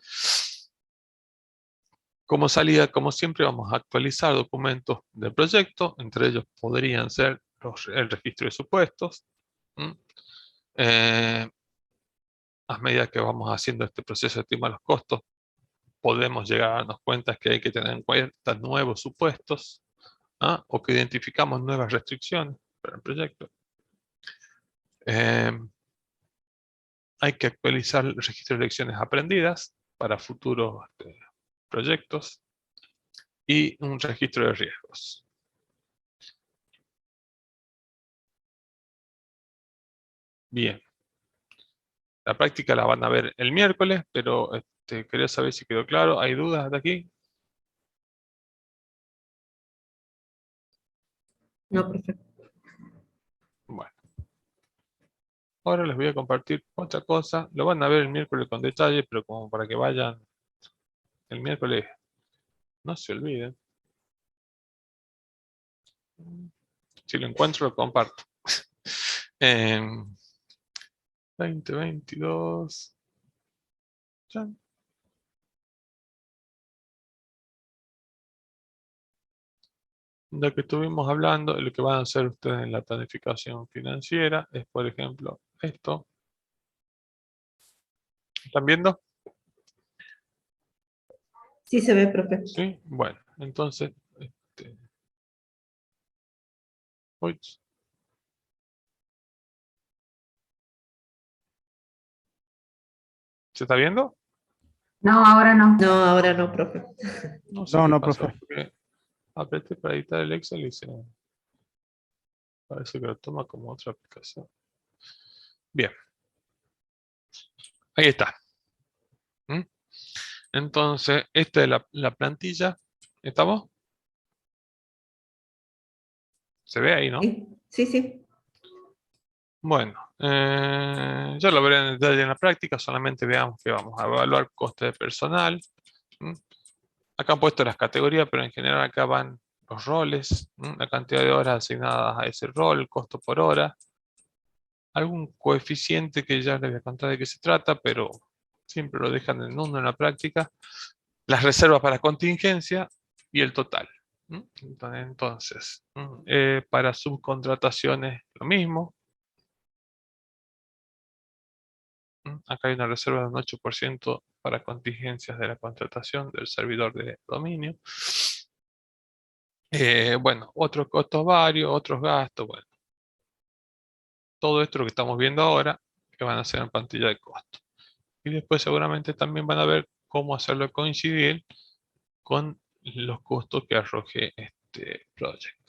Como salida, como siempre, vamos a actualizar documentos del proyecto, entre ellos podrían ser el registro de supuestos. A medida que vamos haciendo este proceso de estima de los costos, podemos llegar a darnos cuenta que hay que tener en cuenta nuevos supuestos, o que identificamos nuevas restricciones para el proyecto. Hay que actualizar el registro de lecciones aprendidas para futuros proyectos y un registro de riesgos. Bien. La práctica la van a ver el miércoles, pero quería saber si quedó claro. ¿Hay dudas de aquí? No, perfecto. Bueno. Ahora les voy a compartir otra cosa. Lo van a ver el miércoles con detalle, pero como para que vayan el miércoles, no se olviden. Si lo encuentro, lo comparto. 2022. Chan. Lo que estuvimos hablando, lo que van a hacer ustedes en la planificación financiera, es por ejemplo esto. ¿Están viendo? Sí se ve, profe. Sí, bueno, entonces, uy. ¿Se está viendo? No, ahora no. No, ahora no, profe. No sé qué pasó, porque apreté para editar el Excel y parece que lo toma como otra aplicación. Bien. Ahí está. Entonces, esta es la plantilla. ¿Estamos? ¿Se ve ahí, no? Sí, sí. Bueno, ya lo veré en detalle en la práctica. Solamente veamos que vamos a evaluar coste de personal, ¿Mm? Acá han puesto las categorías, pero en general acá van los roles, la cantidad de horas asignadas a ese rol, el costo por hora, algún coeficiente que ya les voy a contar de qué se trata, pero siempre lo dejan en uno en la práctica, las reservas para contingencia y el total. Entonces, para subcontrataciones lo mismo. Acá hay una reserva de un 8% para contingencias de la contratación del servidor de dominio. Bueno, otros costos varios, otros gastos, bueno. Todo esto lo que estamos viendo ahora, que van a ser en plantilla de costo. Y después seguramente también van a ver cómo hacerlo coincidir con los costos que arroje este project.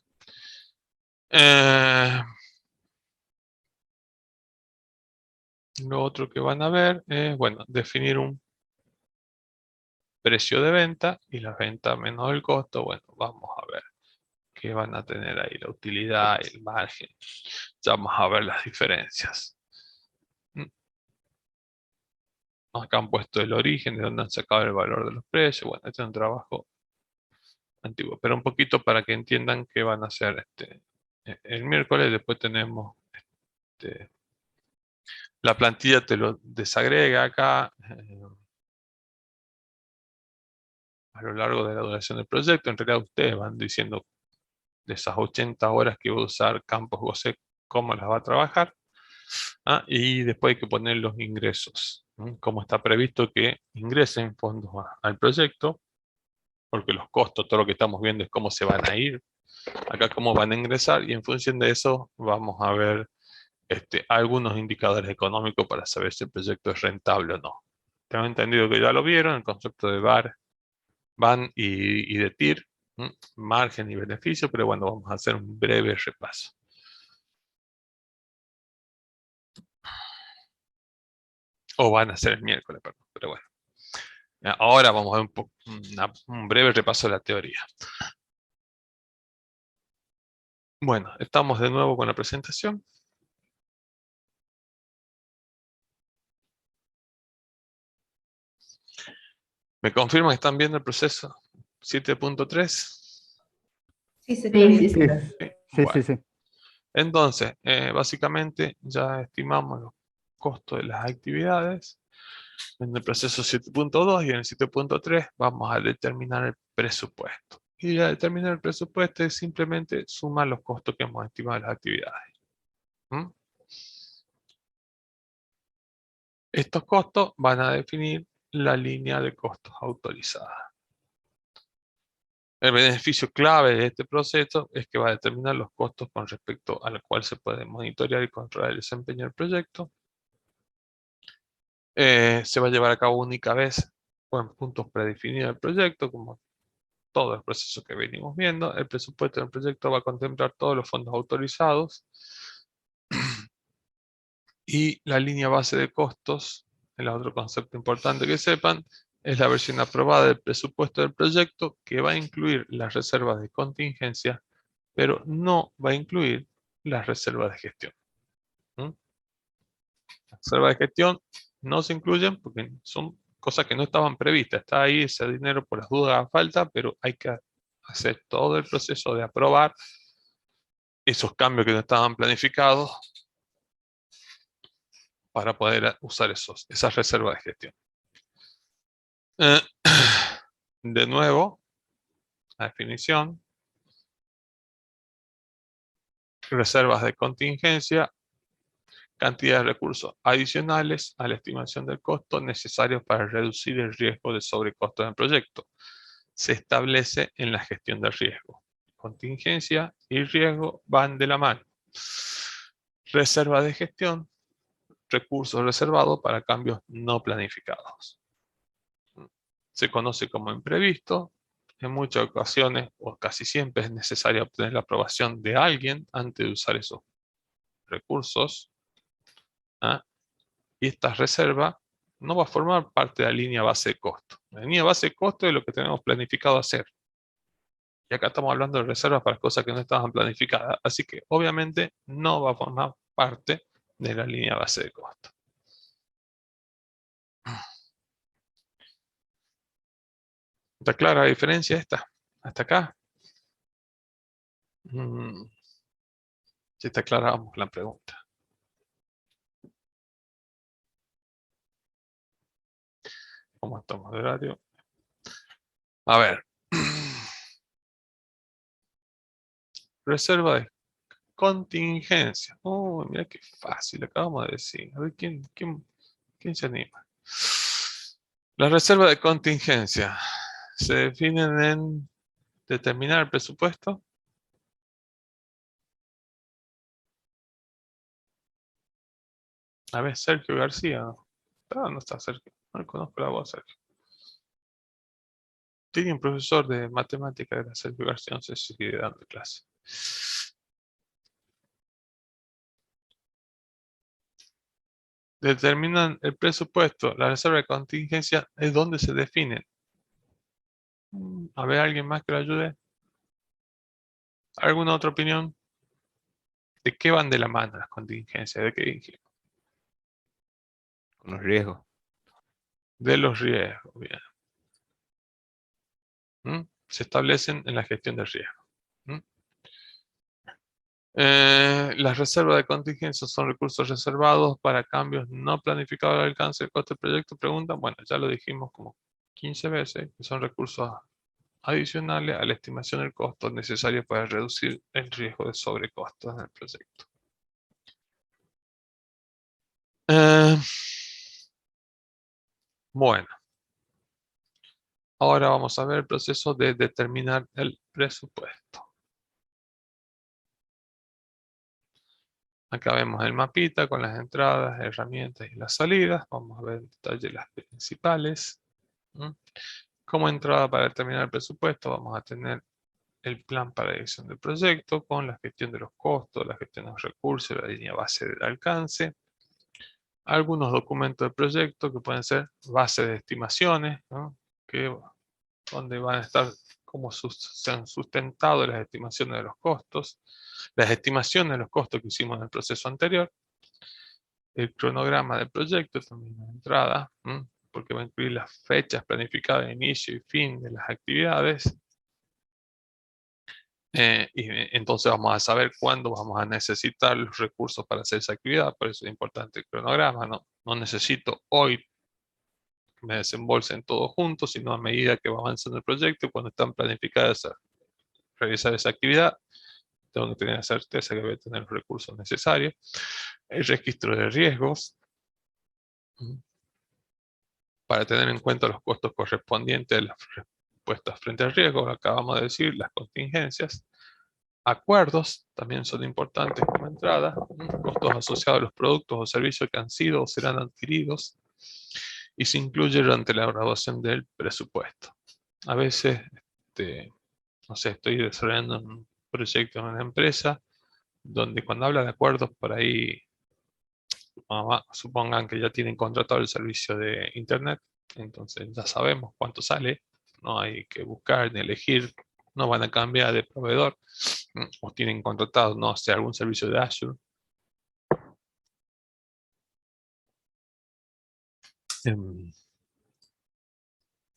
Lo otro que van a ver es, bueno, definir un precio de venta y la venta menos el costo. Bueno, vamos a ver qué van a tener ahí, la utilidad, el margen. Ya vamos a ver las diferencias. Acá han puesto el origen, de dónde han sacado el valor de los precios. Bueno, este es un trabajo antiguo, pero un poquito para que entiendan qué van a hacer el miércoles. Después tenemos la plantilla, te lo desagrega acá a lo largo de la duración del proyecto. En realidad ustedes van diciendo de esas 80 horas que va a usar Campos Gosé, cómo las va a trabajar. Y después hay que poner los ingresos, cómo está previsto que ingresen fondos al proyecto, porque los costos, todo lo que estamos viendo es cómo se van a ir, acá cómo van a ingresar, y en función de eso vamos a ver algunos indicadores económicos para saber si el proyecto es rentable o no. Tengo entendido que ya lo vieron, el concepto de BAN y de TIR, margen y beneficio, pero bueno, vamos a hacer un breve repaso. O van a ser el miércoles, perdón, pero bueno. Ahora vamos a ver un breve repaso de la teoría. Bueno, estamos de nuevo con la presentación. ¿Me confirman que están viendo el proceso 7.3? Sí, se está bien. Sí, sí, sí. Entonces, básicamente ya estimamos los costos de las actividades. En el proceso 7.2 y en el 7.3 vamos a determinar el presupuesto. Y al determinar el presupuesto es simplemente sumar los costos que hemos estimado de las actividades. Estos costos van a definir la línea de costos autorizada. El beneficio clave de este proceso es que va a determinar los costos con respecto a lo cual se puede monitorear y controlar el desempeño del proyecto. Se va a llevar a cabo única vez o en puntos predefinidos del proyecto, como todo el proceso que venimos viendo. El presupuesto del proyecto va a contemplar todos los fondos autorizados y la línea base de costos, el otro concepto importante que sepan, es la versión aprobada del presupuesto del proyecto que va a incluir las reservas de contingencia, pero no va a incluir las reservas de gestión. Las reservas de gestión no se incluyen porque son cosas que no estaban previstas. Está ahí ese dinero por las dudas a falta, pero hay que hacer todo el proceso de aprobar esos cambios que no estaban planificados para poder usar esas reservas de gestión. De nuevo, la definición. Reservas de contingencia, cantidad de recursos adicionales a la estimación del costo necesarios para reducir el riesgo de sobrecosto del proyecto. Se establece en la gestión del riesgo. Contingencia y riesgo van de la mano. Reserva de gestión, recursos reservados para cambios no planificados. Se conoce como imprevisto. En muchas ocasiones, o casi siempre, es necesario obtener la aprobación de alguien antes de usar esos recursos. Y esta reserva no va a formar parte de la línea base de costo. La línea base de costo es lo que tenemos planificado hacer. Y acá estamos hablando de reservas para cosas que no estaban planificadas. Así que obviamente no va a formar parte de la línea base de costo. ¿Está clara la diferencia esta? ¿Hasta acá? Si está clara, vamos con la pregunta. ¿Cómo estamos de horario? A ver. Reserva de contingencia. Oh, mira qué fácil, acabamos de decir. A ver, ¿quién se anima? Las reservas de contingencia se definen en determinar el presupuesto. A ver, Sergio García. No está Sergio. No le conozco la voz, Sergio. Tiene un profesor de matemática que era Sergio García, no sé si sigue dando clase. Determinan el presupuesto. La reserva de contingencia es donde se define. A ver, ¿alguien más que lo ayude? ¿Alguna otra opinión? ¿De qué van de la mano las contingencias? ¿De qué dijimos? Con los riesgos. De los riesgos, bien. Se establecen en la gestión de riesgo. Las reservas de contingencia son recursos reservados para cambios no planificados al alcance del coste del proyecto. Preguntan, bueno, ya lo dijimos como 15 veces, que son recursos adicionales a la estimación del costo necesario para reducir el riesgo de sobrecostos en el proyecto. Bueno, ahora vamos a ver el proceso de determinar el presupuesto. Acá vemos el mapita con las entradas, herramientas y las salidas. Vamos a ver en detalle las principales. Como entrada para determinar el presupuesto vamos a tener el plan para dirección del proyecto con la gestión de los costos, la gestión de los recursos, la línea base del alcance. Algunos documentos del proyecto que pueden ser bases de estimaciones, ¿no? Donde van a estar cómo se han sustentado las estimaciones de los costos, las estimaciones de los costos que hicimos en el proceso anterior, el cronograma del proyecto, también la entrada, porque va a incluir las fechas planificadas de inicio y fin de las actividades. Y entonces vamos a saber cuándo vamos a necesitar los recursos para hacer esa actividad, por eso es importante el cronograma, no necesito hoy que me desembolsen todos juntos, sino a medida que va avanzando el proyecto, cuando están planificadas a realizar esa actividad, tengo que tener la certeza que voy a tener los recursos necesarios. El registro de riesgos, para tener en cuenta los costos correspondientes a las respuestas frente al riesgo, acabamos de decir, las contingencias. Acuerdos también son importantes como entrada, costos asociados a los productos o servicios que han sido o serán adquiridos, y se incluye durante la elaboración del presupuesto. A veces, no sé, estoy desarrollando un proyecto en una empresa, donde cuando habla de acuerdos, por ahí, supongan que ya tienen contratado el servicio de internet, entonces ya sabemos cuánto sale, no hay que buscar ni elegir, no van a cambiar de proveedor, o tienen contratado, no sé, algún servicio de Azure.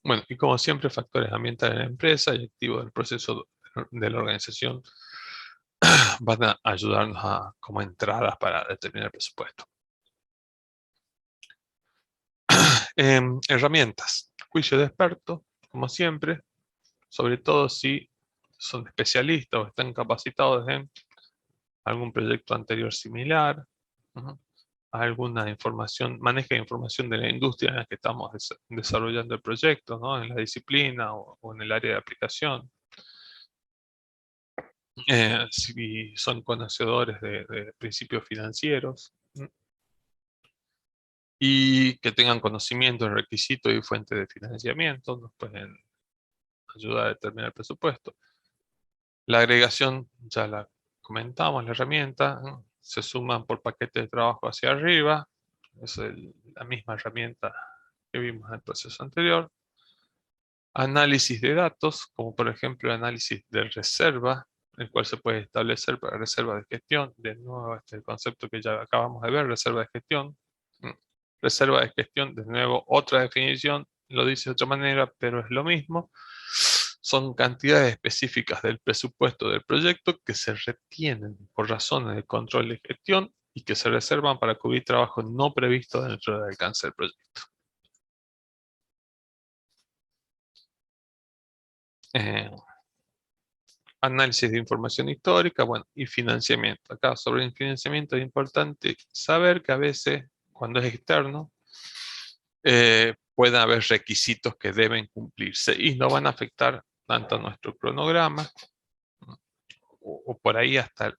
Bueno, y como siempre, factores ambientales de la empresa y activos del proceso de la organización van a ayudarnos como entradas para determinar el presupuesto. Herramientas. Juicio de expertos, como siempre, sobre todo si son especialistas o están capacitados en algún proyecto anterior similar, alguna información, manejo de información de la industria en la que estamos desarrollando el proyecto, ¿no? En la disciplina o en el área de aplicación. Si son conocedores de principios financieros. Y que tengan conocimiento de requisitos y fuentes de financiamiento, nos pueden ayudar a determinar el presupuesto. La agregación, ya la comentamos, la herramienta, se suman por paquete de trabajo hacia arriba, es la misma herramienta que vimos en el proceso anterior. Análisis de datos, como por ejemplo el análisis de reserva, el cual se puede establecer para reserva de gestión. De nuevo, este es el concepto que ya acabamos de ver, reserva de gestión. Reserva de gestión, de nuevo, otra definición lo dice de otra manera, pero es lo mismo. Son cantidades específicas del presupuesto del proyecto que se retienen por razones de control de gestión y que se reservan para cubrir trabajos no previstos dentro del alcance del proyecto. Análisis de información histórica, bueno, y financiamiento. Acá sobre el financiamiento es importante saber que a veces, cuando es externo, pueden haber requisitos que deben cumplirse y no van a afectar tanto a nuestro cronograma o por ahí hasta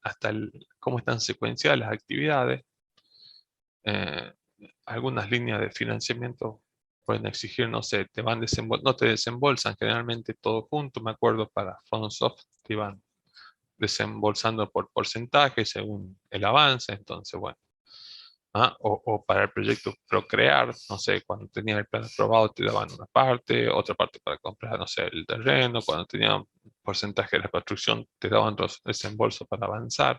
cómo están secuenciadas las actividades. Algunas líneas de financiamiento pueden exigir, no sé, no te desembolsan generalmente todo junto. Me acuerdo para Fonsoft te iban desembolsando por porcentaje según el avance, entonces bueno. O para el proyecto Procrear, no sé, cuando tenían el plan aprobado te daban una parte, otra parte para comprar, no sé, el terreno, cuando tenían porcentaje de la construcción te daban otros desembolsos para avanzar.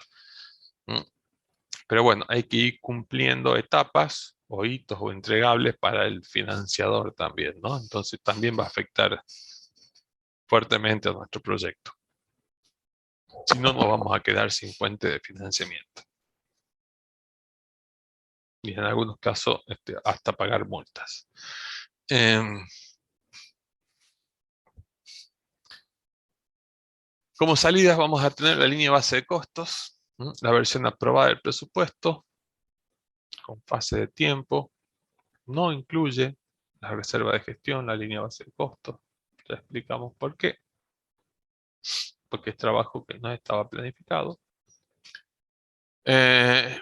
Pero bueno, hay que ir cumpliendo etapas o hitos o entregables para el financiador también, ¿no? Entonces también va a afectar fuertemente a nuestro proyecto. Si no, nos vamos a quedar sin fuente de financiamiento. Y en algunos casos hasta pagar multas. Como salidas vamos a tener la línea base de costos, la versión aprobada del presupuesto, con fase de tiempo, no incluye la reserva de gestión, la línea base de costos. Ya explicamos por qué. Porque es trabajo que no estaba planificado.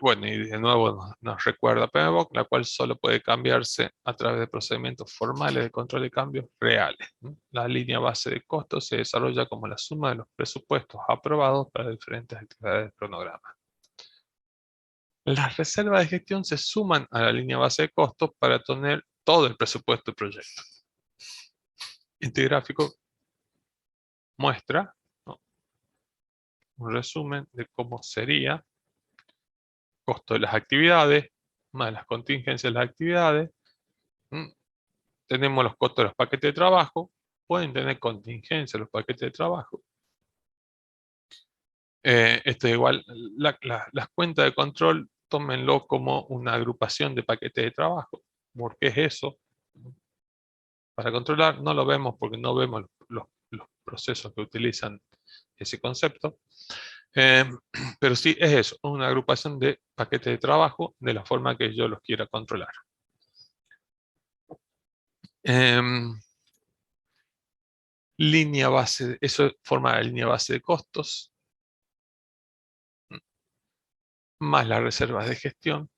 Bueno, y de nuevo nos recuerda PMBOK, la cual solo puede cambiarse a través de procedimientos formales de control de cambios reales. La línea base de costos se desarrolla como la suma de los presupuestos aprobados para diferentes actividades del cronograma. Las reservas de gestión se suman a la línea base de costos para tener todo el presupuesto del proyecto. Este gráfico muestra, ¿no?, un resumen de cómo sería costo de las actividades, más las contingencias de las actividades. Tenemos los costos de los paquetes de trabajo. Pueden tener contingencia los paquetes de trabajo. Esto es igual, las cuentas de control, tómenlo como una agrupación de paquetes de trabajo. ¿Por qué es eso? Para controlar no lo vemos porque no vemos los procesos que utilizan ese concepto. Pero sí es eso, una agrupación de paquetes de trabajo de la forma que yo los quiera controlar. Línea base, eso forma la línea base de costos, más las reservas de gestión,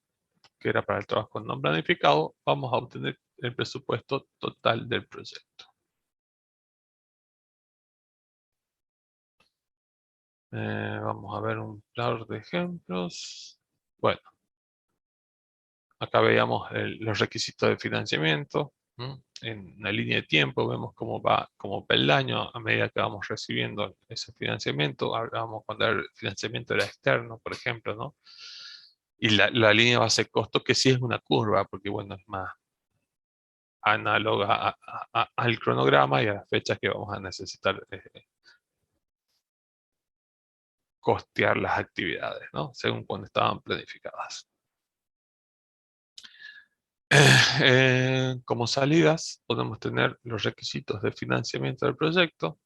que era para el trabajo no planificado, vamos a obtener el presupuesto total del proyecto. Vamos a ver un par de ejemplos. Bueno, acá veíamos los requisitos de financiamiento. En la línea de tiempo vemos cómo va como peldaño a medida que vamos recibiendo ese financiamiento. Hablábamos cuando el financiamiento era externo, por ejemplo, ¿no? Y la línea base de costo, que sí es una curva, porque bueno, es más análoga al cronograma y a las fechas que vamos a necesitar costear las actividades, ¿no?, según cuando estaban planificadas. Como salidas podemos tener los requisitos de financiamiento del proyecto,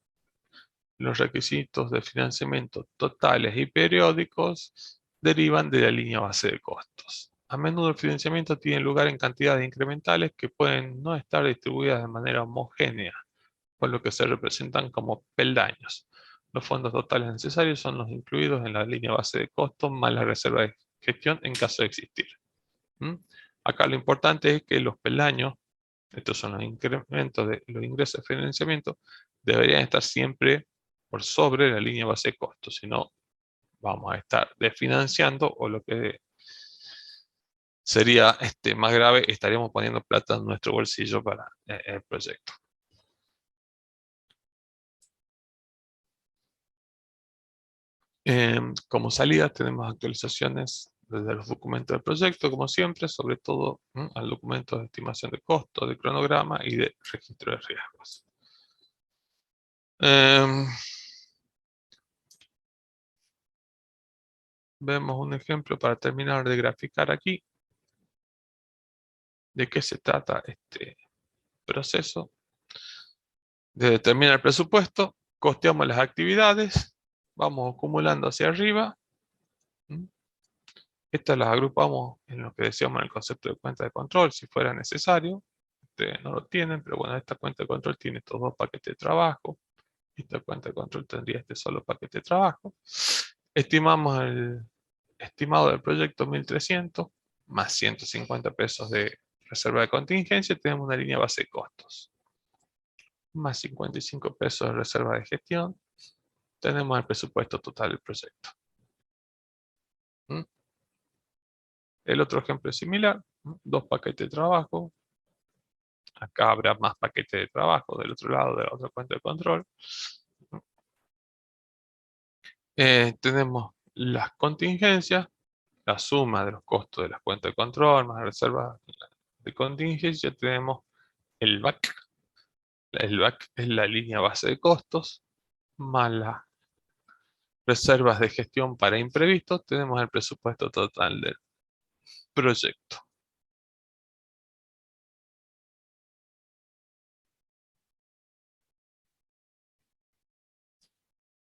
los requisitos de financiamiento totales y periódicos derivan de la línea base de costos. A menudo el financiamiento tiene lugar en cantidades incrementales que pueden no estar distribuidas de manera homogénea, por lo que se representan como peldaños. Los fondos totales necesarios son los incluidos en la línea base de costos más la reserva de gestión en caso de existir. Acá lo importante es que los peldaños, estos son los incrementos de los ingresos de financiamiento, deberían estar siempre por sobre la línea base de costos, si no vamos a estar desfinanciando, o lo que sería más grave, estaríamos poniendo plata en nuestro bolsillo para el proyecto. Como salida tenemos actualizaciones desde los documentos del proyecto, como siempre, sobre todo al documento de estimación de costo, de cronograma y de registro de riesgos. Vemos un ejemplo para terminar de graficar aquí de qué se trata este proceso. De determinar el presupuesto, costeamos las actividades, vamos acumulando hacia arriba. Estas las agrupamos en lo que decíamos en el concepto de cuenta de control, si fuera necesario. Ustedes no lo tienen, pero bueno, esta cuenta de control tiene estos dos paquetes de trabajo. Esta cuenta de control tendría este solo paquete de trabajo. Estimamos el estimado del proyecto 1.300 más 150 pesos de reserva de contingencia. Tenemos una línea base de costos. Más 55 pesos de reserva de gestión. Tenemos el presupuesto total del proyecto. El otro ejemplo es similar. Dos paquetes de trabajo. Acá habrá más paquetes de trabajo del otro lado de la otra cuenta de control. Tenemos las contingencias, la suma de los costos de las cuentas de control más reservas de contingencia. Tenemos el BAC. El BAC es la línea base de costos más las reservas de gestión para imprevistos. Tenemos el presupuesto total del proyecto.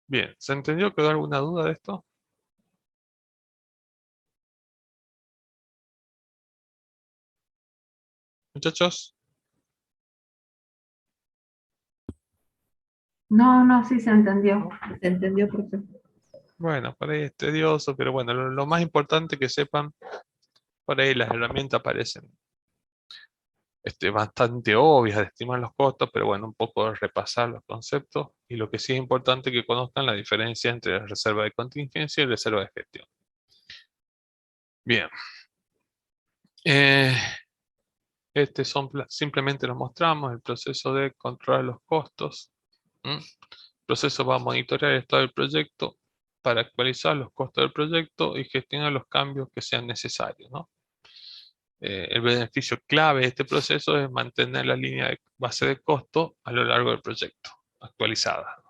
Bien, ¿se entendió? ¿Quedó alguna duda de esto? Muchachos. No, sí se entendió. ¿Se entendió, profe? Bueno, por ahí es tedioso, pero bueno, lo más importante que sepan, por ahí las herramientas parecen bastante obvias de estimar los costos, pero bueno, un poco de repasar los conceptos. Y lo que sí es importante que conozcan la diferencia entre la reserva de contingencia y reserva de gestión. Bien. Simplemente los mostramos, el proceso de controlar los costos. El proceso va a monitorear el estado del proyecto para actualizar los costos del proyecto y gestionar los cambios que sean necesarios, ¿no? El beneficio clave de este proceso es mantener la línea de base de costo a lo largo del proyecto, actualizada.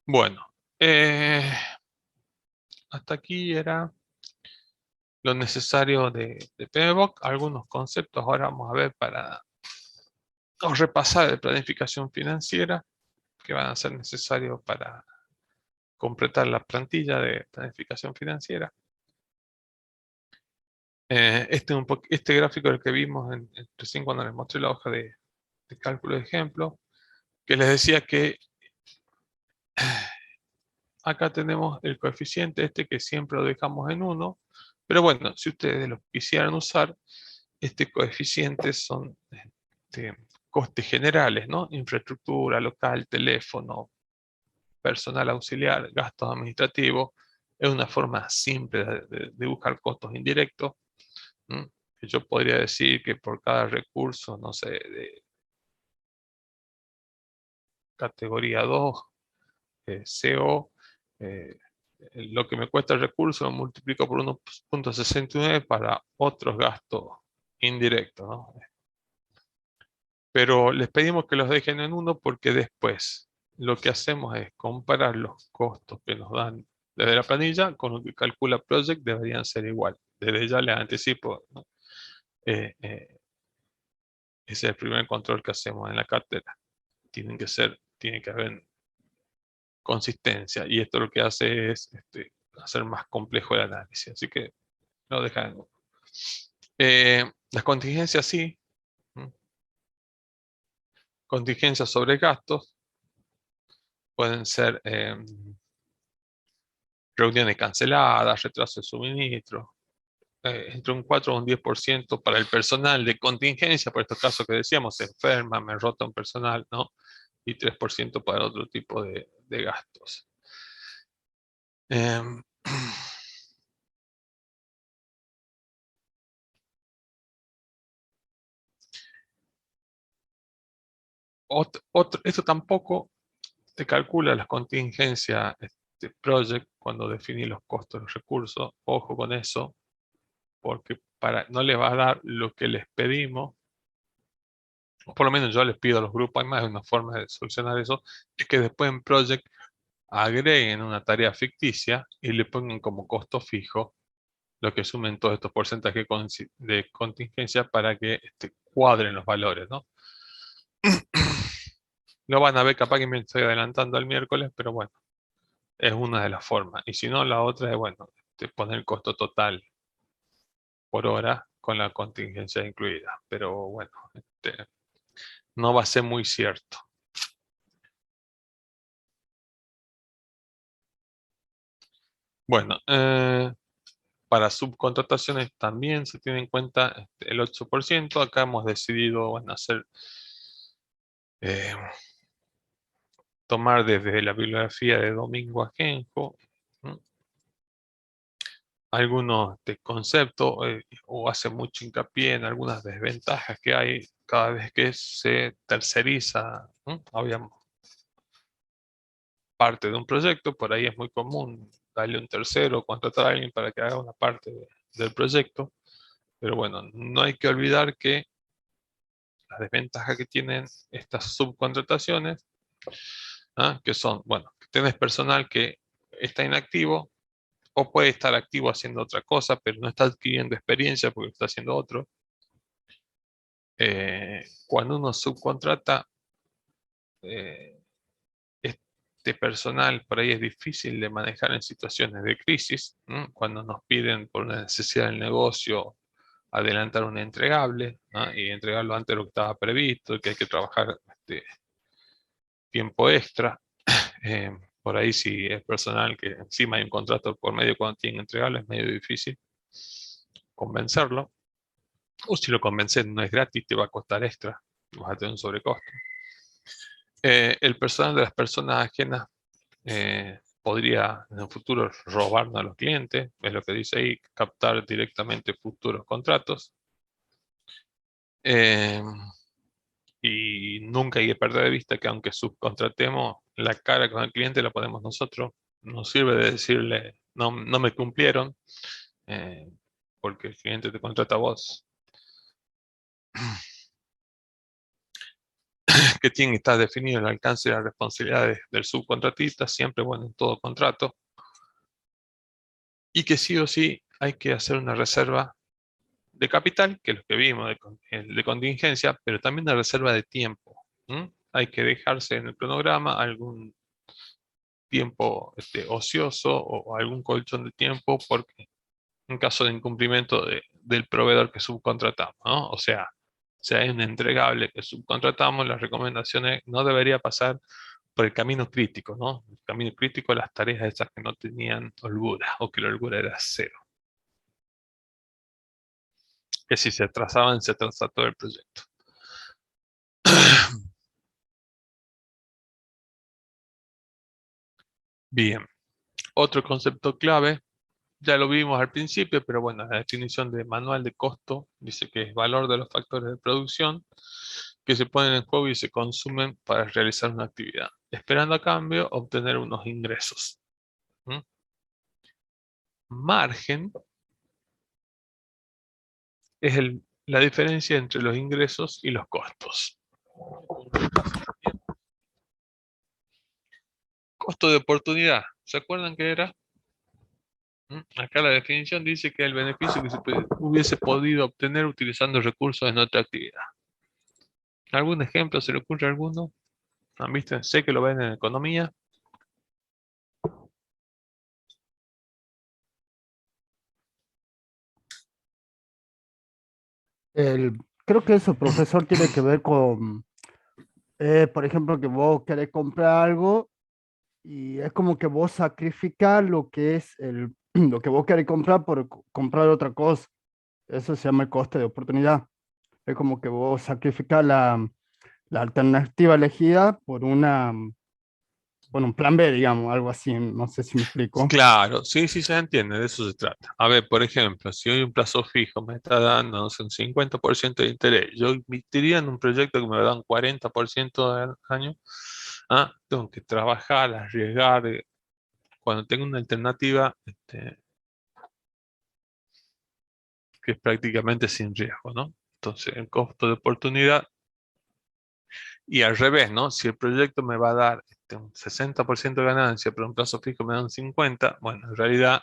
Bueno, hasta aquí era lo necesario de PMBOK. Algunos conceptos ahora vamos a ver para repasar de planificación financiera que van a ser necesarios para completar la plantilla de planificación financiera. Este gráfico el que vimos recién cuando les mostré la hoja de cálculo de ejemplo, que les decía que acá tenemos el coeficiente que siempre lo dejamos en 1, pero bueno, si ustedes lo quisieran usar, este coeficiente son costes generales, ¿no? Infraestructura, local, teléfono, personal auxiliar, gastos administrativos. Es una forma simple de buscar costos indirectos. Que yo podría decir que por cada recurso, no sé, de categoría 2, CO, lo que me cuesta el recurso lo multiplico por 1.69 para otros gastos indirectos, ¿no? Pero les pedimos que los dejen en 1 porque después lo que hacemos es comparar los costos que nos dan desde la planilla con lo que calcula Project, deberían ser igual. Desde ya les anticipo, ¿no? Ese es el primer control que hacemos en la cátedra. Tiene que haber consistencia, y esto lo que hace es hacer más complejo el análisis, así que lo dejan en 1. Las contingencias sí. Contingencias sobre gastos pueden ser reuniones canceladas, retraso de suministro, entre un 4 o un 10% para el personal de contingencia, por estos casos que decíamos, se enferma, me rota un personal, ¿no? Y 3% para otro tipo de gastos. Esto tampoco te calcula las contingencias project cuando definís los costos de los recursos. Ojo con eso, porque no les va a dar lo que les pedimos, o por lo menos yo les pido a los grupos, hay más de una forma de solucionar eso, es que después en project agreguen una tarea ficticia y le pongan como costo fijo lo que sumen todos estos porcentajes de contingencia para que cuadren los valores, ¿no? Lo van a ver, capaz que me estoy adelantando al miércoles, pero bueno, es una de las formas. Y si no, la otra es, bueno, poner el costo total por hora con la contingencia incluida. Pero bueno, no va a ser muy cierto. Bueno, para subcontrataciones también se tiene en cuenta el 8%. Acá hemos decidido, bueno, tomar desde la bibliografía de Domingo Ajenjo algunos conceptos o hace mucho hincapié en algunas desventajas que hay cada vez que se terceriza, había parte de un proyecto. Por ahí es muy común darle un tercero, contratar a alguien para que haga una parte del proyecto. Pero bueno, no hay que olvidar que las desventajas que tienen estas subcontrataciones, que son, bueno, que tenés personal que está inactivo o puede estar activo haciendo otra cosa, pero no está adquiriendo experiencia porque está haciendo otro. Cuando uno subcontrata, este personal por ahí es difícil de manejar en situaciones de crisis, cuando nos piden por una necesidad del negocio adelantar un entregable, y entregarlo antes de lo que estaba previsto, que hay que trabajar tiempo extra. Por ahí si es personal que encima hay un contrato por medio cuando tienen que entregarlo, es medio difícil convencerlo. O si lo convencen no es gratis, te va a costar extra, vas a tener un sobrecosto. El personal de las personas ajenas podría en el futuro robarnos a los clientes, es lo que dice ahí, captar directamente futuros contratos. Y nunca hay que perder de vista que aunque subcontratemos, la cara con el cliente la ponemos nosotros. No sirve de decirle, no me cumplieron, porque el cliente te contrata a vos. Que tiene que estar definido el alcance y las responsabilidades del subcontratista, siempre, bueno, en todo contrato. Y que sí o sí hay que hacer una reserva de capital, que es lo que vimos de contingencia, pero también una reserva de tiempo. Hay que dejarse en el cronograma algún tiempo ocioso o algún colchón de tiempo porque en caso de incumplimiento del proveedor que subcontratamos, ¿no? O sea, si hay un entregable que subcontratamos, las recomendaciones no debería pasar por el camino crítico, ¿no? El camino crítico de las tareas esas que no tenían holgura o que la holgura era cero. Que si se atrasaban, se atrasa todo el proyecto. Bien, otro concepto clave, ya lo vimos al principio, pero bueno, la definición de manual de costo dice que es valor de los factores de producción que se ponen en juego y se consumen para realizar una actividad, esperando a cambio obtener unos ingresos. Margen es la diferencia entre los ingresos y los costos. Costo de oportunidad, ¿se acuerdan qué era? Acá la definición dice que el beneficio que se hubiese podido obtener utilizando recursos en otra actividad. ¿Algún ejemplo? ¿Se le ocurre alguno? ¿Han visto? Sé que lo ven en economía. Creo que eso, profesor, tiene que ver con, por ejemplo, que vos querés comprar algo y es como que vos sacrificás lo que es lo que vos querés comprar por comprar otra cosa. Eso se llama el coste de oportunidad. Es como que vos sacrificás la alternativa elegida por un plan B, digamos, algo así. No sé si me explico. Claro, sí, sí se entiende, de eso se trata. A ver, por ejemplo, si hoy un plazo fijo me está dando, no sé, un 50% de interés, yo invertiría en un proyecto que me da un 40% al año, Tengo que trabajar, arriesgar. Cuando tengo una alternativa que es prácticamente sin riesgo, ¿no? Entonces, el costo de oportunidad, y al revés, ¿no? Si el proyecto me va a dar un 60% de ganancia, pero un plazo fijo me da un 50%, bueno, en realidad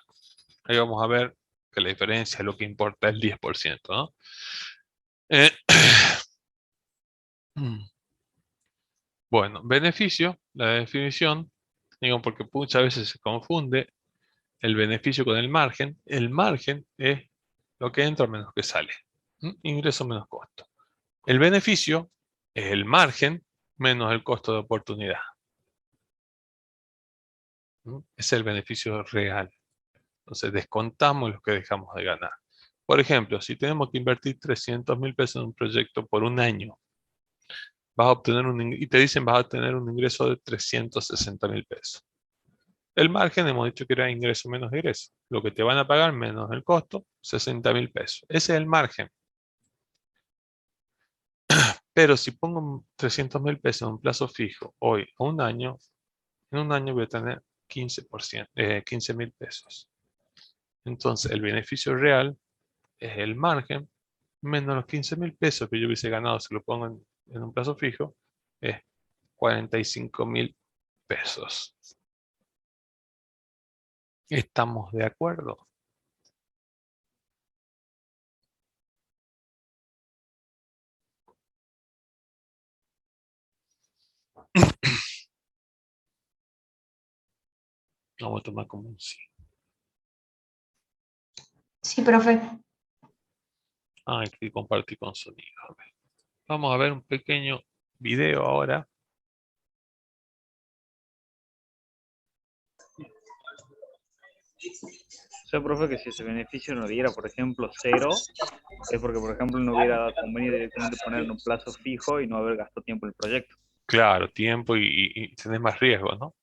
ahí vamos a ver que la diferencia, lo que importa es el 10%, ¿no? Eh, Bueno, beneficio, la definición, digo, porque muchas veces se confunde el beneficio con el margen. El margen es lo que entra menos que sale. Ingreso menos costo. El beneficio es el margen menos el costo de oportunidad. Es el beneficio real. Entonces descontamos lo que dejamos de ganar. Por ejemplo, si tenemos que invertir 300.000 pesos en un proyecto por un año, vas a obtener y te dicen vas a tener un ingreso de 360.000 pesos. El margen hemos dicho que era ingreso menos ingreso. Lo que te van a pagar menos el costo, 60.000 pesos. Ese es el margen. Pero si pongo 300.000 pesos en un plazo fijo hoy a un año, en un año voy a tener 15.000 pesos. Entonces el beneficio real es el margen menos los 15.000 pesos que yo hubiese ganado si lo pongo en un plazo fijo, es 45.000 pesos. ¿Estamos de acuerdo? Vamos a tomar como un sí. Sí, profe. Hay que compartir con sonido. Vamos a ver un pequeño video ahora. O sea, profe, que si ese beneficio no diera, por ejemplo, 0, es porque, por ejemplo, no hubiera convenido directamente poner en un plazo fijo y no haber gastado tiempo en el proyecto. Claro, tiempo y tenés más riesgo, ¿no?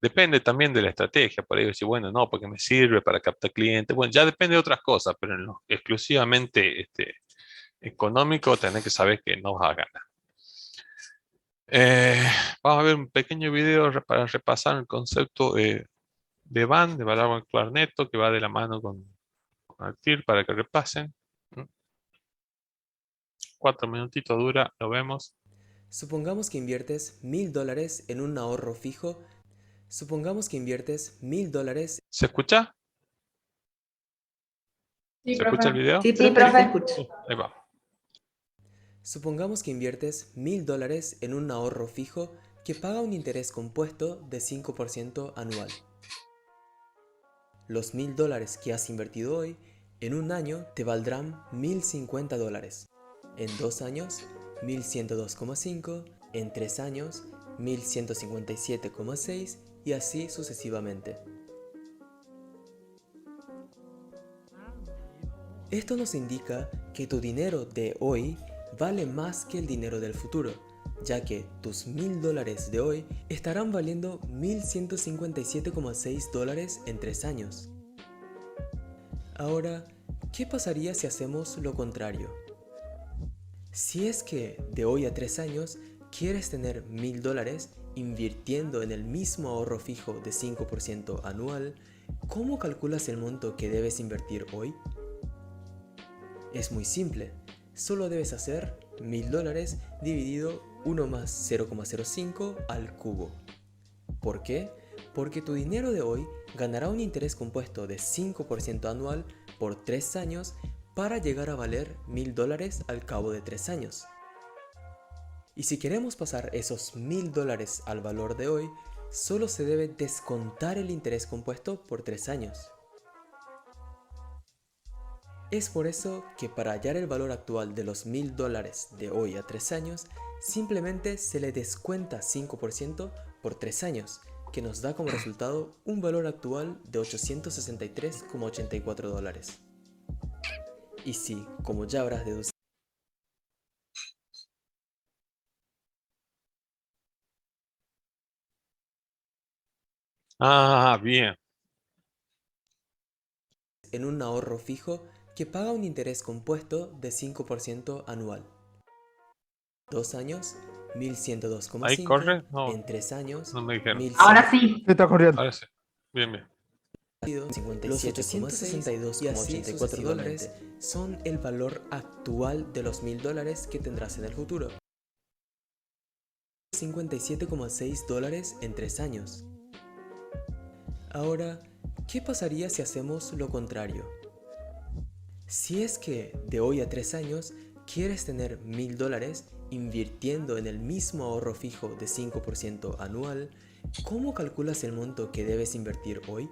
Depende también de la estrategia. Por ahí decir, bueno, no, porque me sirve para captar clientes. Bueno, ya depende de otras cosas, pero en lo exclusivamente económico tenés que saber que no vas a ganar. Vamos a ver un pequeño video para repasar el concepto de band, de valor al clarineto, que va de la mano con ARTIR para que repasen. 4 minutitos dura, lo vemos. Supongamos que inviertes $1.000 en un ahorro fijo. Supongamos que inviertes $1.000. ¿Se escucha? Sí, ¿Se escucha el profe. video? Sí, Sí, profe, se profe. escucha. Ahí va. Supongamos que inviertes $1.000 en un ahorro fijo que paga un interés compuesto de 5% anual. Los $1.000 que has invertido hoy, en un año te valdrán $1.050. En 2 años, 1.102,5. En 3 años, 1.157,6 y así sucesivamente. Esto nos indica que tu dinero de hoy vale más que el dinero del futuro, ya que tus $1.000 de hoy estarán valiendo $1.157,6 en 3 años. Ahora, ¿qué pasaría si hacemos lo contrario? Si es que de hoy a 3 años quieres tener $1.000 invirtiendo en el mismo ahorro fijo de 5% anual, ¿cómo calculas el monto que debes invertir hoy? Es muy simple, solo debes hacer $1.000 dividido 1 más 0,05 al cubo. ¿Por qué? Porque tu dinero de hoy ganará un interés compuesto de 5% anual por 3 años para llegar a valer $1.000 al cabo de 3 años. Y si queremos pasar esos $1.000 al valor de hoy, solo se debe descontar el interés compuesto por 3 años. Es por eso que para hallar el valor actual de los $1.000 de hoy a 3 años, simplemente se le descuenta 5% por 3 años, que nos da como resultado un valor actual de $863,84. Y si, como ya habrás deducido, Bien. en un ahorro fijo que paga un interés compuesto de 5% anual. 2 años, 1102,5 ¿Ahí corre? No, en 3 años, no me dijeron. 1100. Ahora sí. Sí, está corriendo. Ahora sí. Bien, bien. Los 862,84 dólares son el valor actual de los $1000 que tendrás en el futuro. 57,6 dólares en 3 años. Ahora, ¿qué pasaría si hacemos lo contrario? Si es que de hoy a 3 años quieres tener $1000 invirtiendo en el mismo ahorro fijo de 5% anual, ¿cómo calculas el monto que debes invertir hoy?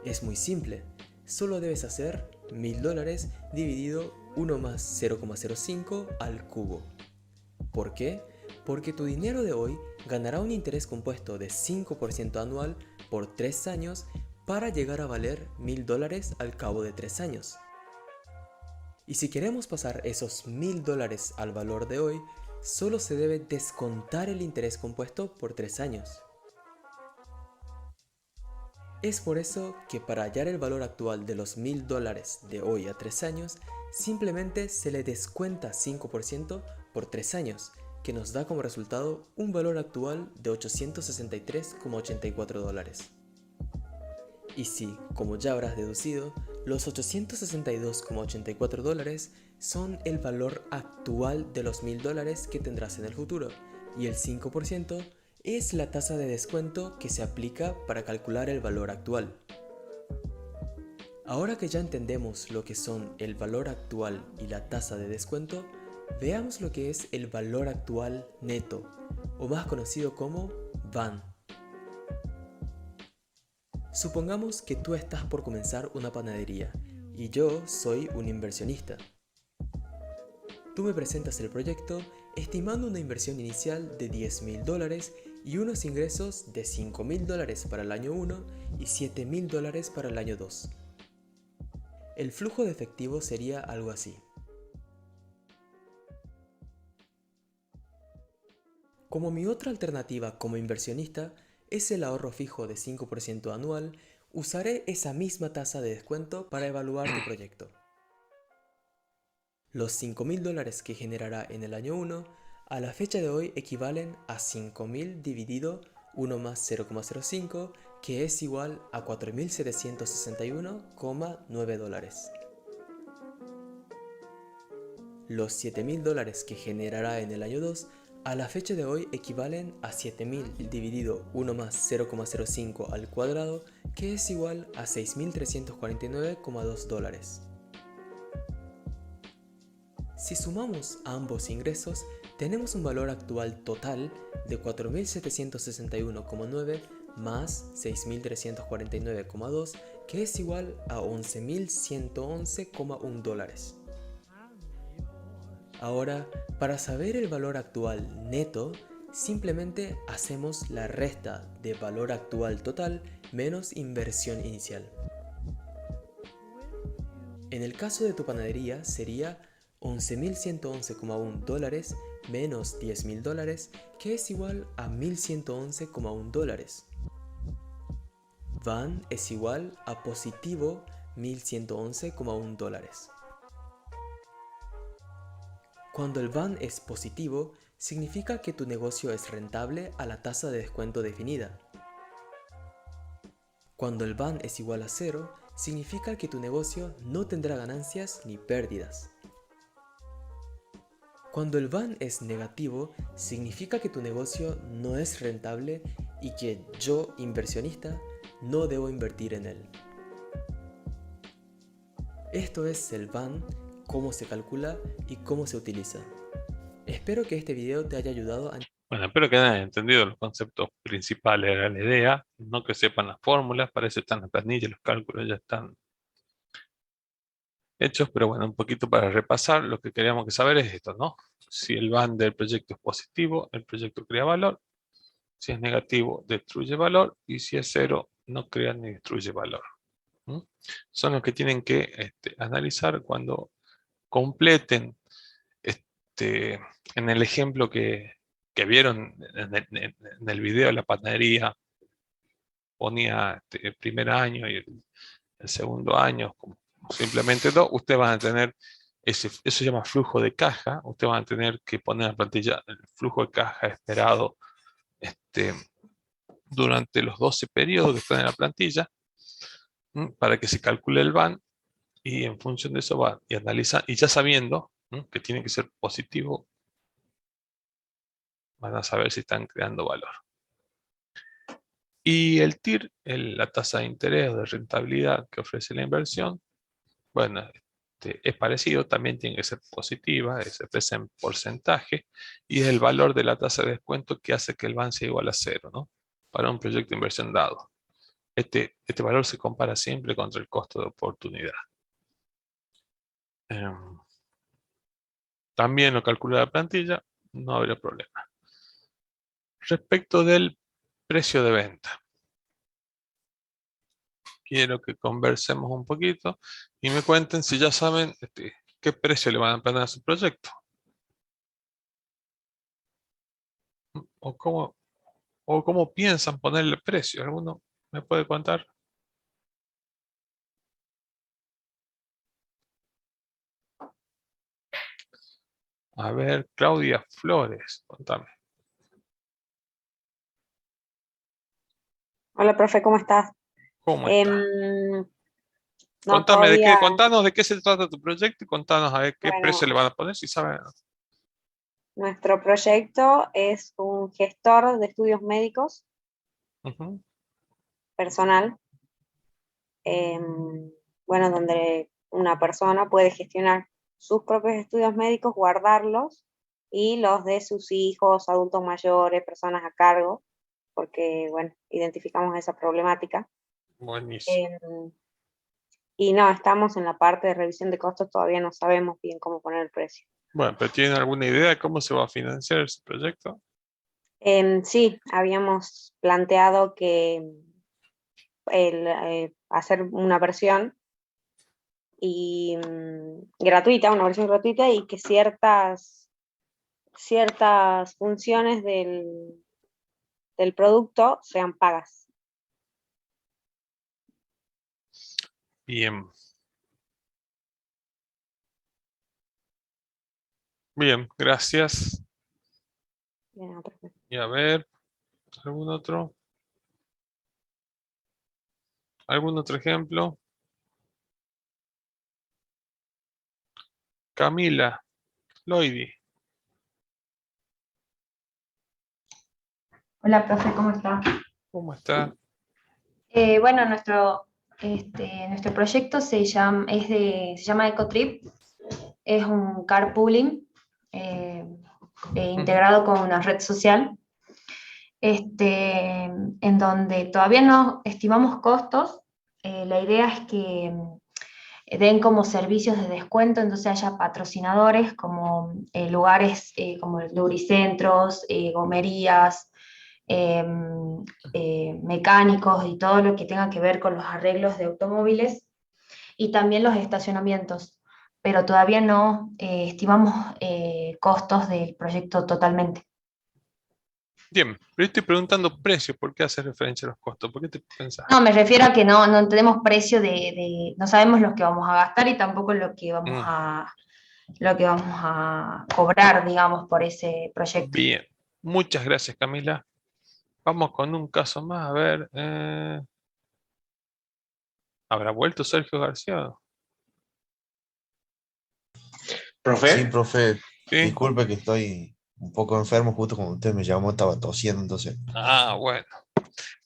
Es muy simple, solo debes hacer $1000 dividido 1 más 0,05 al cubo. ¿Por qué? Porque tu dinero de hoy ganará un interés compuesto de 5% anual por 3 años para llegar a valer $1000 al cabo de 3 años. Y si queremos pasar esos $1000 al valor de hoy, solo se debe descontar el interés compuesto por 3 años. Es por eso que para hallar el valor actual de los $1000 de hoy a 3 años, simplemente se le descuenta 5% por 3 años, que nos da como resultado un valor actual de $863,84. Y si, como ya habrás deducido, los $862,84 son el valor actual de los $1000 que tendrás en el futuro, y el 5% es la tasa de descuento que se aplica para calcular el valor actual. Ahora que ya entendemos lo que son el valor actual y la tasa de descuento, veamos lo que es el valor actual neto, o más conocido como VAN. Supongamos que tú estás por comenzar una panadería y yo soy un inversionista. Tú me presentas el proyecto estimando una inversión inicial de $10.000 y unos ingresos de $5.000 para el año 1 y $7.000 para el año 2. El flujo de efectivo sería algo así. Como mi otra alternativa como inversionista es el ahorro fijo de 5% anual, usaré esa misma tasa de descuento para evaluar tu proyecto. Los $5.000 que generará en el año 1, a la fecha de hoy equivalen a 5.000 dividido 1 más 0,05, que es igual a $4.761,9. Los $7.000 que generará en el año 2, a la fecha de hoy equivalen a 7.000 dividido 1 más 0,05 al cuadrado, que es igual a $6.349,2. Si sumamos ambos ingresos, tenemos un valor actual total de 4.761,9 más 6.349,2, que es igual a $11.111,1. Ahora, para saber el valor actual neto, simplemente hacemos la resta de valor actual total menos inversión inicial. En el caso de tu panadería sería $11.111,1 menos $10.000, que es igual a $1.111,1. VAN es igual a positivo $1.111,1. Cuando el VAN es positivo, significa que tu negocio es rentable a la tasa de descuento definida. Cuando el VAN es igual a 0, significa que tu negocio no tendrá ganancias ni pérdidas. Cuando el VAN es negativo, significa que tu negocio no es rentable y que yo, inversionista, no debo invertir en él. Esto es el VAN, cómo se calcula y cómo se utiliza. Espero que este video te haya ayudado a... Bueno, espero que hayan entendido los conceptos principales de la idea, no que sepan las fórmulas, para eso están las planillas, los cálculos ya están hechos, pero bueno, un poquito para repasar, lo que queríamos que saber es esto, ¿no? Si el VAN del proyecto es positivo, el proyecto crea valor; si es negativo, destruye valor; y si es 0, no crea ni destruye valor. Son los que tienen que analizar cuando completen en el ejemplo que vieron en el video de la panadería. Ponía el primer año y el segundo año como simplemente 2. Ustedes van a tener eso se llama flujo de caja. Usted va a tener que poner en la plantilla el flujo de caja esperado durante los 12 periodos que están en la plantilla, para que se calcule el VAN, y en función de eso va y analiza, y ya sabiendo que tiene que ser positivo, van a saber si están creando valor. Y el TIR, la tasa de interés o de rentabilidad que ofrece la inversión, bueno, es parecido, también tiene que ser positiva, se expresa en porcentaje, y es el valor de la tasa de descuento que hace que el VAN sea igual a cero, ¿no? Para un proyecto de inversión dado. Este valor se compara siempre contra el costo de oportunidad. También lo calcula la plantilla, no habrá problema. Respecto del precio de venta, quiero que conversemos un poquito y me cuenten si ya saben qué precio le van a poner a su proyecto. O cómo piensan ponerle precio. ¿Alguno me puede contar? A ver, Claudia Flores, contame. Hola, profe, ¿cómo estás? ¿Cómo está? No, Contame, todavía, contanos de qué se trata tu proyecto y contanos a ver qué precio le bueno, van a poner, si saben. nuestro proyecto es un gestor de estudios médicos Ujú. personal, em, bueno, donde una persona puede gestionar sus propios estudios médicos, guardarlos y los de sus hijos, adultos mayores, personas a cargo, porque, bueno, identificamos esa problemática. Buenísimo. Y no, estamos en la parte de revisión de costos, todavía no sabemos bien cómo poner el precio. Bueno, pero ¿tienen alguna idea de cómo se va a financiar ese proyecto? Sí, habíamos planteado que hacer una versión gratuita, una versión gratuita, y que ciertas funciones del producto sean pagas. Bien. Bien, gracias. Bien, perfecto. Y a ver, ¿algún otro? ¿Algún otro ejemplo? Camila, Loidi, Hola, profe, ¿cómo está? ¿cómo está? Bueno, nuestro proyecto se llama EcoTrip, es un carpooling integrado con una red social, en donde todavía no estimamos costos. La idea es que den como servicios de descuento, entonces haya patrocinadores como lugares como lubricentros, gomerías, mecánicos y todo lo que tenga que ver con los arreglos de automóviles, y también los estacionamientos, pero todavía no estimamos costos del proyecto totalmente. Bien, pero estoy preguntando precios, ¿por qué haces referencia a los costos? ¿Por qué te pensás? No, me refiero a que no tenemos precio no sabemos lo que vamos a gastar y tampoco lo que vamos a cobrar, digamos, por ese proyecto. Bien, muchas gracias, Camila. Vamos con un caso más, a ver. ¿Habrá vuelto Sergio García? Sí, profe, ¿Sí? disculpe que estoy un poco enfermo, justo cuando usted me llamó estaba tosiendo, entonces. Ah, bueno.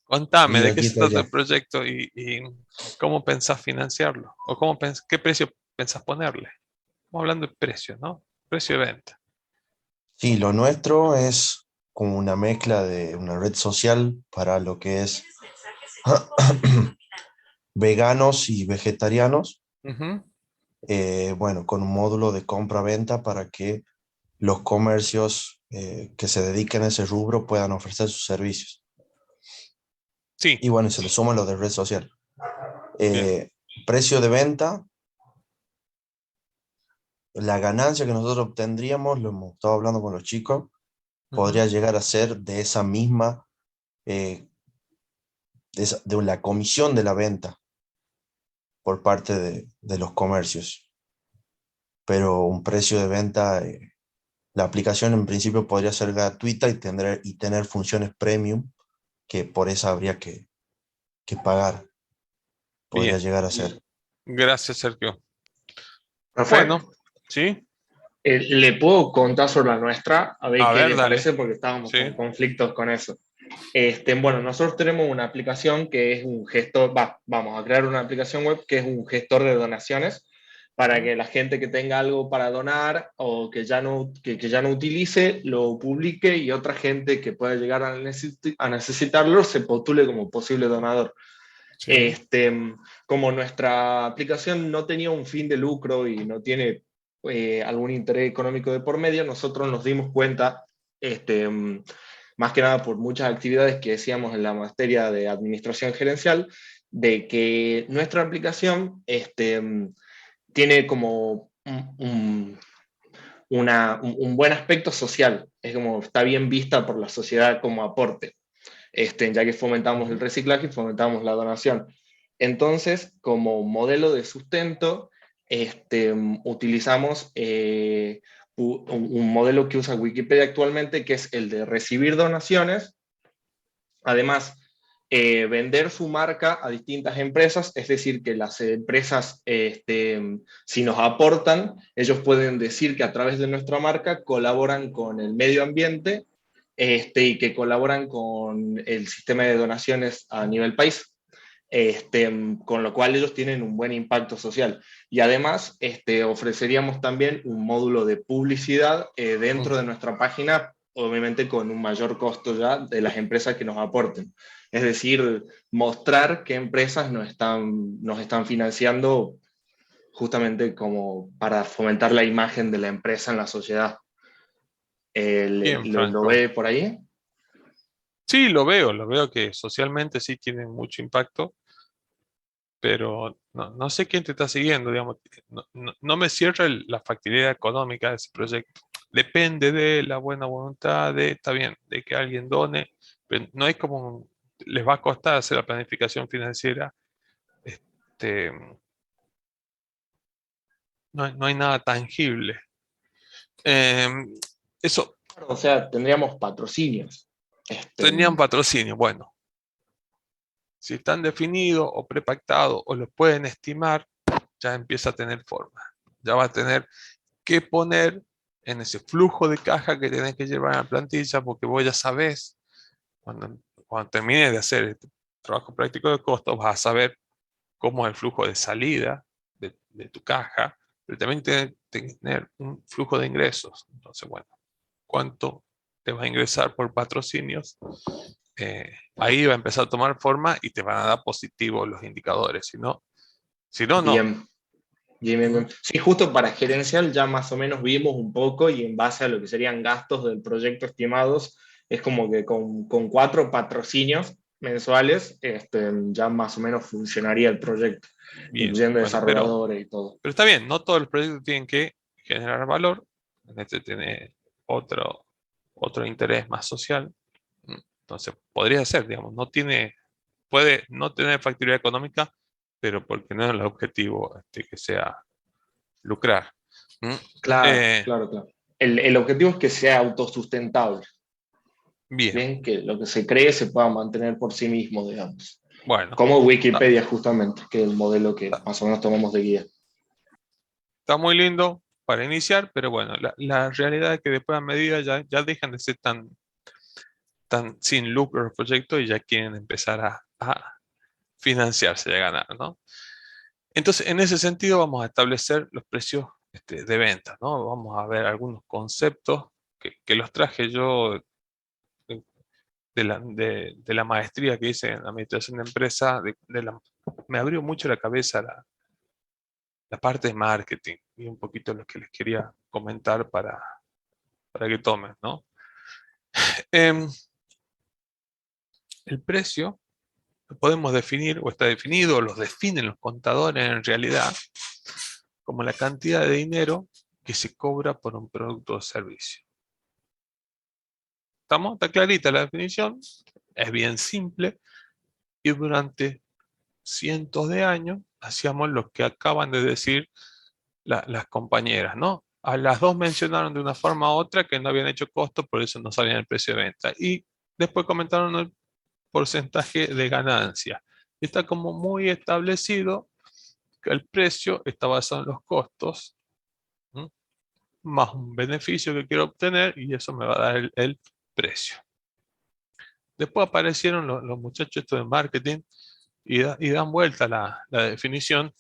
Contame, Y ¿de qué aquí se estoy trata ya. el proyecto y cómo pensás financiarlo? ¿O qué precio pensás ponerle? Estamos hablando de precio, ¿no? Precio de venta. Sí, lo nuestro es como una mezcla de una red social para lo que es veganos y vegetarianos. Ujú. Bueno, con un módulo de compra-venta para que los comercios que se dediquen a ese rubro puedan ofrecer sus servicios. Sí. Y bueno, se le suma lo de red social. Bien. Precio de venta, la ganancia que nosotros obtendríamos, lo hemos estado hablando con los chicos, podría llegar a ser de esa misma, de la comisión de la venta por parte de los comercios. pero un precio de venta, la aplicación en principio podría ser gratuita y tener funciones premium, que por esa habría que pagar, podría Bien, llegar a ser. gracias Sergio. Profe, Bueno, ¿sí? le puedo contar sobre la nuestra, a ver A qué ver, le dale. parece, porque estábamos Sí. con conflictos con eso. Bueno, nosotros tenemos una aplicación que es un gestor, vamos a crear una aplicación web que es un gestor de donaciones para que la gente que tenga algo para donar o que ya que ya no utilice, lo publique y otra gente que pueda llegar a necesitarlo se postule como posible donador. Sí. Como nuestra aplicación no tenía un fin de lucro y no tiene algún interés económico de por medio, nosotros nos dimos cuenta, más que nada por muchas actividades que hacíamos en la materia de administración gerencial, de que nuestra aplicación tiene como un buen aspecto social, es como está bien vista por la sociedad como aporte, ya que fomentamos el reciclaje y fomentamos la donación. Entonces, como modelo de sustento, utilizamos un modelo que usa Wikipedia actualmente, que es el de recibir donaciones. Además, vender su marca a distintas empresas, es decir, que las empresas, si nos aportan, ellos pueden decir que a través de nuestra marca colaboran con el medio ambiente y que colaboran con el sistema de donaciones a nivel país. Con lo cual ellos tienen un buen impacto social. Y además ofreceríamos también un módulo de publicidad dentro de nuestra página, obviamente con un mayor costo ya de las empresas que nos aporten. Es decir, mostrar qué empresas nos están financiando justamente como para fomentar la imagen de la empresa en la sociedad. Bien, ¿Lo Franco. ve por ahí? Sí, lo veo que socialmente sí tienen mucho impacto, pero no sé quién te está siguiendo, digamos, no me cierra la factibilidad económica de ese proyecto. Depende de la buena voluntad, está bien, de que alguien done, pero no es como, les va a costar hacer la planificación financiera, este, no hay nada tangible. Eso, O sea, tendríamos patrocinios. tenían patrocinio, bueno, si están definidos o prepactados o los pueden estimar, ya empieza a tener forma. Ya va a tener que poner en ese flujo de caja que tenés que llevar a la plantilla, porque vos ya sabés, cuando termines de hacer este trabajo práctico de costos, vas a saber cómo es el flujo de salida de tu caja, pero también tener un flujo de ingresos. Entonces, bueno, ¿cuánto te va a ingresar por patrocinios? Ahí va a empezar a tomar forma y te van a dar positivos los indicadores, si no, no. Bien. Bien. Sí, justo para gerencial ya más o menos vimos un poco y en base a lo que serían gastos del proyecto estimados, es como que con 4 patrocinios mensuales ya más o menos funcionaría el proyecto, Bien, incluyendo bueno, desarrolladores y todo. pero está bien, no todos los proyectos tienen que generar valor, en este tiene otro interés más social, entonces podría ser, digamos, puede no tener factibilidad económica, pero porque no es el objetivo que sea lucrar. Claro. El objetivo es que sea autosustentable. Bien. Que lo que se cree se pueda mantener por sí mismo, digamos. Bueno. Como Wikipedia, justamente, que es el modelo que más o menos tomamos de guía. Está muy lindo para iniciar, pero bueno, la realidad es que después a medida ya dejan de ser tan sin lucro los proyectos y ya quieren empezar a financiarse y a ganar, ¿no? Entonces, en ese sentido vamos a establecer los precios de venta, ¿no? Vamos a ver algunos conceptos que los traje yo de la maestría que hice en administración de empresa, me abrió mucho la cabeza la parte de marketing y un poquito lo que les quería comentar para que tomen, ¿no? El precio lo podemos definir, o está definido, o los definen los contadores en realidad, como la cantidad de dinero que se cobra por un producto o servicio. ¿Estamos? Está clarita la definición, es bien simple, y durante cientos de años hacíamos lo que acaban de decir las compañeras, ¿no? A las dos mencionaron de una forma u otra que no habían hecho costo, por eso no salían el precio de venta. Y después comentaron el porcentaje de ganancia. Está como muy establecido que el precio está basado en los costos, ¿m? Más un beneficio que quiero obtener, y eso me va a dar el precio. Después aparecieron los muchachos estos de marketing y dan vuelta la definición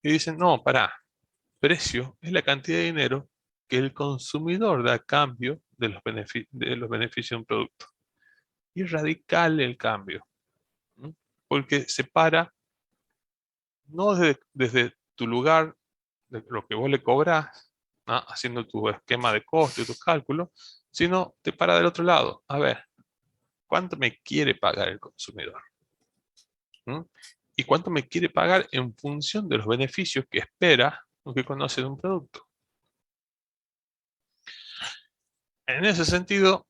y dicen, no, pará, precio es la cantidad de dinero que el consumidor da a cambio de los beneficios de un producto. Y es radical el cambio, ¿m? Porque separa no desde tu lugar, de lo que vos le cobrás, ¿no? Haciendo tu esquema de costo y tus cálculos, sino te para del otro lado. A ver, ¿cuánto me quiere pagar el consumidor? ¿Mm? ¿Y cuánto me quiere pagar en función de los beneficios que espera o que conoce de un producto? En ese sentido,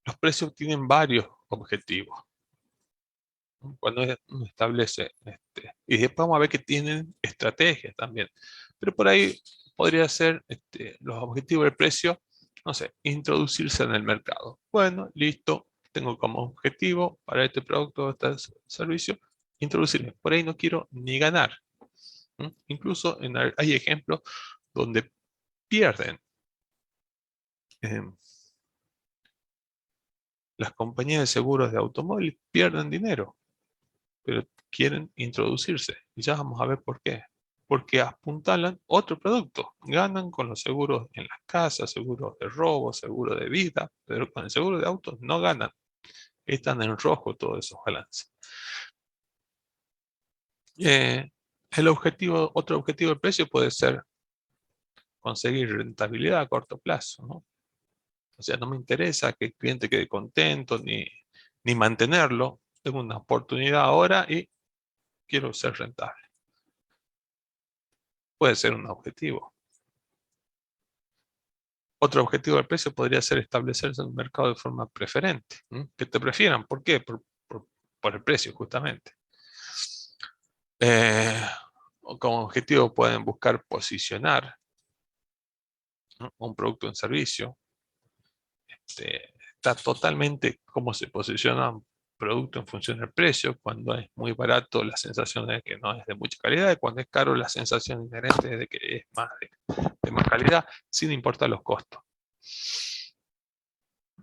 los precios tienen varios objetivos. Cuando uno establece, y después vamos a ver que tienen estrategias también. Pero por ahí podría ser los objetivos del precio, no sé, introducirse en el mercado. Bueno, listo, tengo como objetivo para este producto o este servicio, introducirme. Por ahí no quiero ni ganar. Incluso hay ejemplos donde pierden. Las compañías de seguros de automóviles pierden dinero, pero quieren introducirse. Y ya vamos a ver por qué. Porque apuntalan otro producto. Ganan con los seguros en las casas, seguros de robo, seguro de vida, pero con el seguro de autos no ganan. Están en rojo todos esos balances. Otro objetivo del precio puede ser conseguir rentabilidad a corto plazo, ¿no? O sea, no me interesa que el cliente quede contento ni mantenerlo. Tengo una oportunidad ahora y quiero ser rentable. Puede ser un objetivo. Otro objetivo del precio podría ser establecerse en un mercado de forma preferente. Que te prefieran. ¿Por qué? Por el precio, justamente. Como objetivo pueden buscar posicionar, ¿no?, un producto o un servicio. Está totalmente cómo se posiciona un producto en función del precio. Cuando es muy barato, la sensación es que no es de mucha calidad, y cuando es caro, la sensación inherente es de que es más de más calidad, sin importar los costos.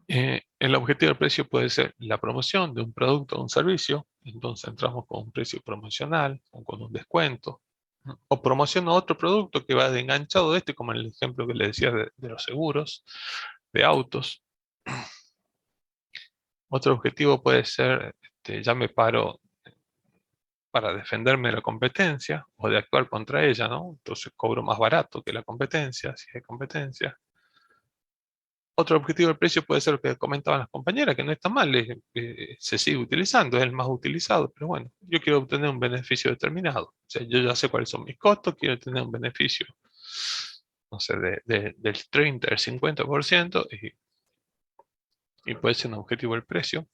El objetivo del precio puede ser la promoción de un producto o un servicio. Entonces entramos con un precio promocional o con un descuento, ¿no? O promociono otro producto que va de enganchado de como en el ejemplo que le decía de los seguros de autos. Otro objetivo puede ser, ya me paro para defenderme de la competencia o de actuar contra ella, ¿no? Entonces cobro más barato que la competencia, si hay competencia. Otro objetivo del precio puede ser lo que comentaban las compañeras, que no está mal, se sigue utilizando, es el más utilizado, pero bueno, yo quiero obtener un beneficio determinado. O sea, yo ya sé cuáles son mis costos, quiero tener un beneficio, no sé, del 30 al 50%, y puede ser un objetivo del precio.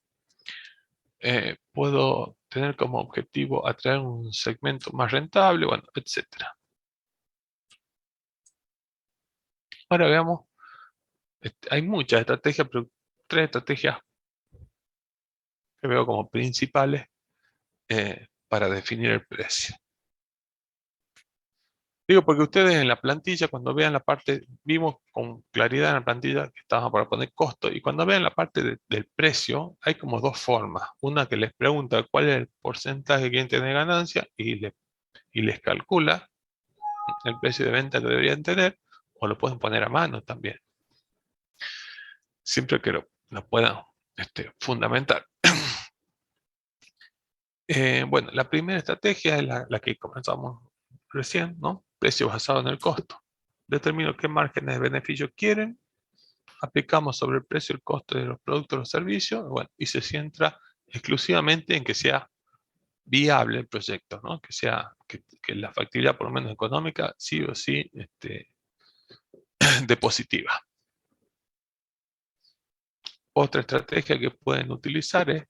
Puedo tener como objetivo atraer un segmento más rentable, bueno, etc. Ahora veamos, hay muchas estrategias, pero 3 estrategias que veo como principales para definir el precio. Digo, porque ustedes en la plantilla, cuando vean la parte, vimos con claridad en la plantilla que estábamos para poner costo, y cuando vean la parte del precio, hay como 2 formas. Una que les pregunta cuál es el porcentaje que quieren tener de ganancia y les calcula el precio de venta que deberían tener, o lo pueden poner a mano también. Siempre que lo puedan fundamentar. Bueno, la primera estrategia es la que comenzamos recién, ¿no? Precio basado en el costo. Determino qué márgenes de beneficio quieren, aplicamos sobre el precio el costo de los productos o los servicios, bueno, y se centra exclusivamente en que sea viable el proyecto, ¿no? Que la factibilidad, por lo menos económica, sí o sí de positiva. Otra estrategia que pueden utilizar es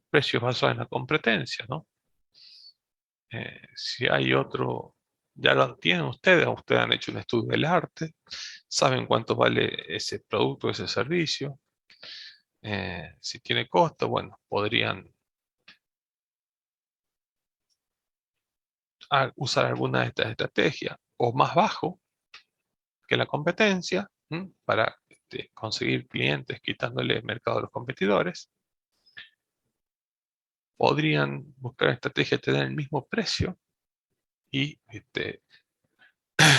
precios basados en la competencia, ¿no? Si hay otro ya lo tienen ustedes han hecho un estudio del arte, saben cuánto vale ese producto, ese servicio. Si tiene costo, bueno, podrían usar alguna de estas estrategias, o más bajo que la competencia, para conseguir clientes quitándole el mercado a los competidores. Podrían buscar estrategias de tener el mismo precio y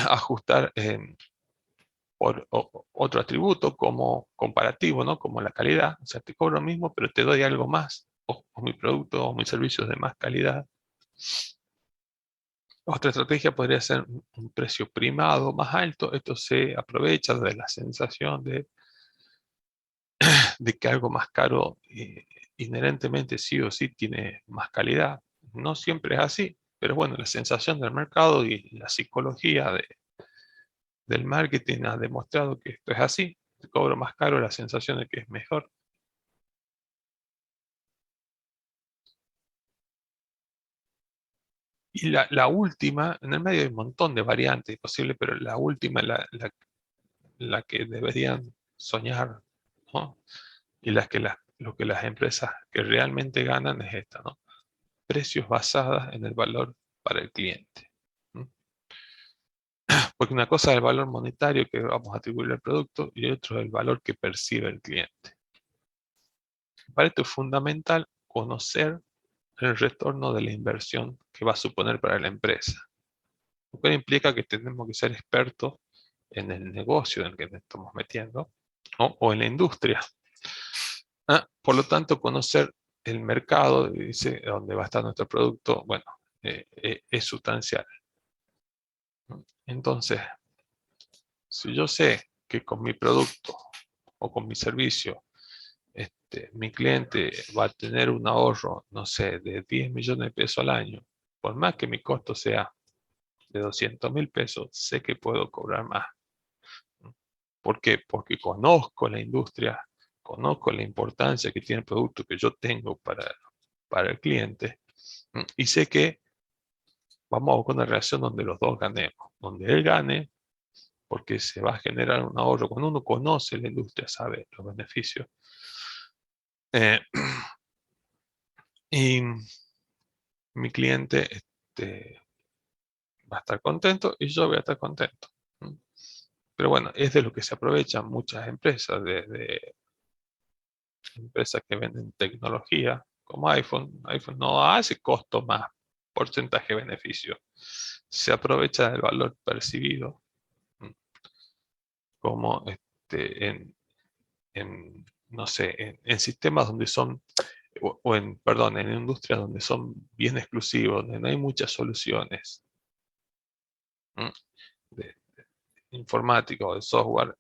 ajustar por otro atributo como comparativo, ¿no? Como la calidad. O sea, te cobro lo mismo, pero te doy algo más, o mi producto o mis servicios de más calidad. Otra estrategia podría ser un precio primado más alto. Esto se aprovecha de la sensación de que algo más caro inherentemente sí o sí tiene más calidad. No siempre es así, pero bueno, la sensación del mercado y la psicología del marketing ha demostrado que esto es así. Si cobro más caro, la sensación de que es mejor. Y la última, en el medio hay un montón de variantes posibles, pero la última, la que deberían soñar, ¿no? Y lo que las empresas que realmente ganan es esta, ¿no? Precios basadas en el valor para el cliente. Porque una cosa es el valor monetario que vamos a atribuir al producto y otro es el valor que percibe el cliente. Para esto es fundamental conocer el retorno de la inversión que va a suponer para la empresa. Lo cual implica que tenemos que ser expertos en el negocio en el que nos estamos metiendo, ¿no? O en la industria. Por lo tanto, conocer el mercado, dice, donde va a estar nuestro producto, bueno, es sustancial. Entonces, si yo sé que con mi producto o con mi servicio, mi cliente va a tener un ahorro, no sé, de 10 millones de pesos al año, por más que mi costo sea de 200.000 pesos, sé que puedo cobrar más. ¿Por qué? Porque conozco la industria, conozco la importancia que tiene el producto que yo tengo para el cliente, y sé que vamos a buscar una relación donde los dos ganemos, donde él gane, porque se va a generar un ahorro. Cuando uno conoce la industria, sabe los beneficios. Y mi cliente va a estar contento y yo voy a estar contento. Pero bueno, es de lo que se aprovechan muchas empresas, de empresas que venden tecnología, como iPhone. iPhone no hace costo más porcentaje de beneficio. Se aprovecha del valor percibido, como no sé, en sistemas donde son, en industrias donde son bien exclusivos, donde no hay muchas soluciones de informática o de software,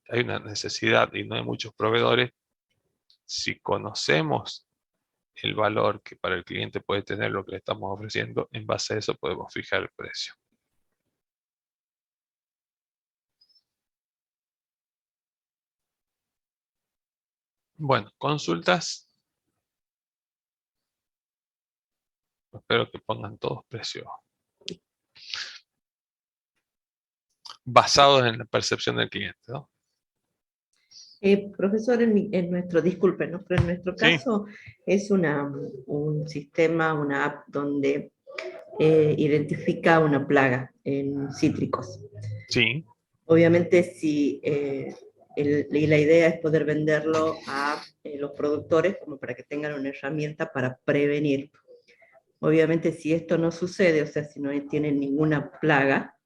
hay una necesidad y no hay muchos proveedores. Si conocemos el valor que para el cliente puede tener lo que le estamos ofreciendo, en base a eso podemos fijar el precio. Bueno, consultas. Espero que pongan todos precios basados en la percepción del cliente, ¿no? Profesor, disculpe, ¿no? Pero en nuestro caso es un sistema, una app donde identifica una plaga en cítricos. Sí. Obviamente, si y la idea es poder venderlo a los productores como para que tengan una herramienta para prevenir. Obviamente, si esto no sucede, o sea, si no tienen ninguna plaga,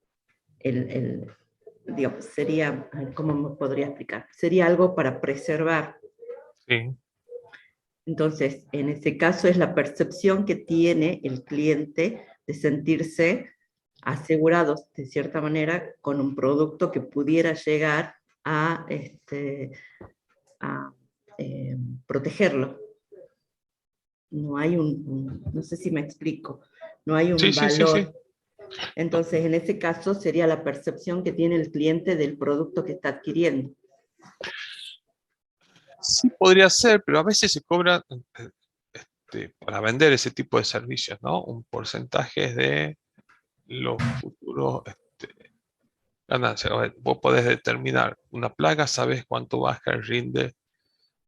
digamos, sería, ¿cómo me podría explicar? Sería algo para preservar. Sí. Entonces, en ese caso es la percepción que tiene el cliente de sentirse asegurados, de cierta manera, con un producto que pudiera llegar a protegerlo. No hay no sé si me explico, no hay un valor. Sí. Entonces, en ese caso sería la percepción que tiene el cliente del producto que está adquiriendo. Sí, podría ser, pero a veces se cobra para vender ese tipo de servicios, ¿no? Un porcentaje de los futuros ganancias. A ver, vos podés determinar una plaga, sabes cuánto baja el rinde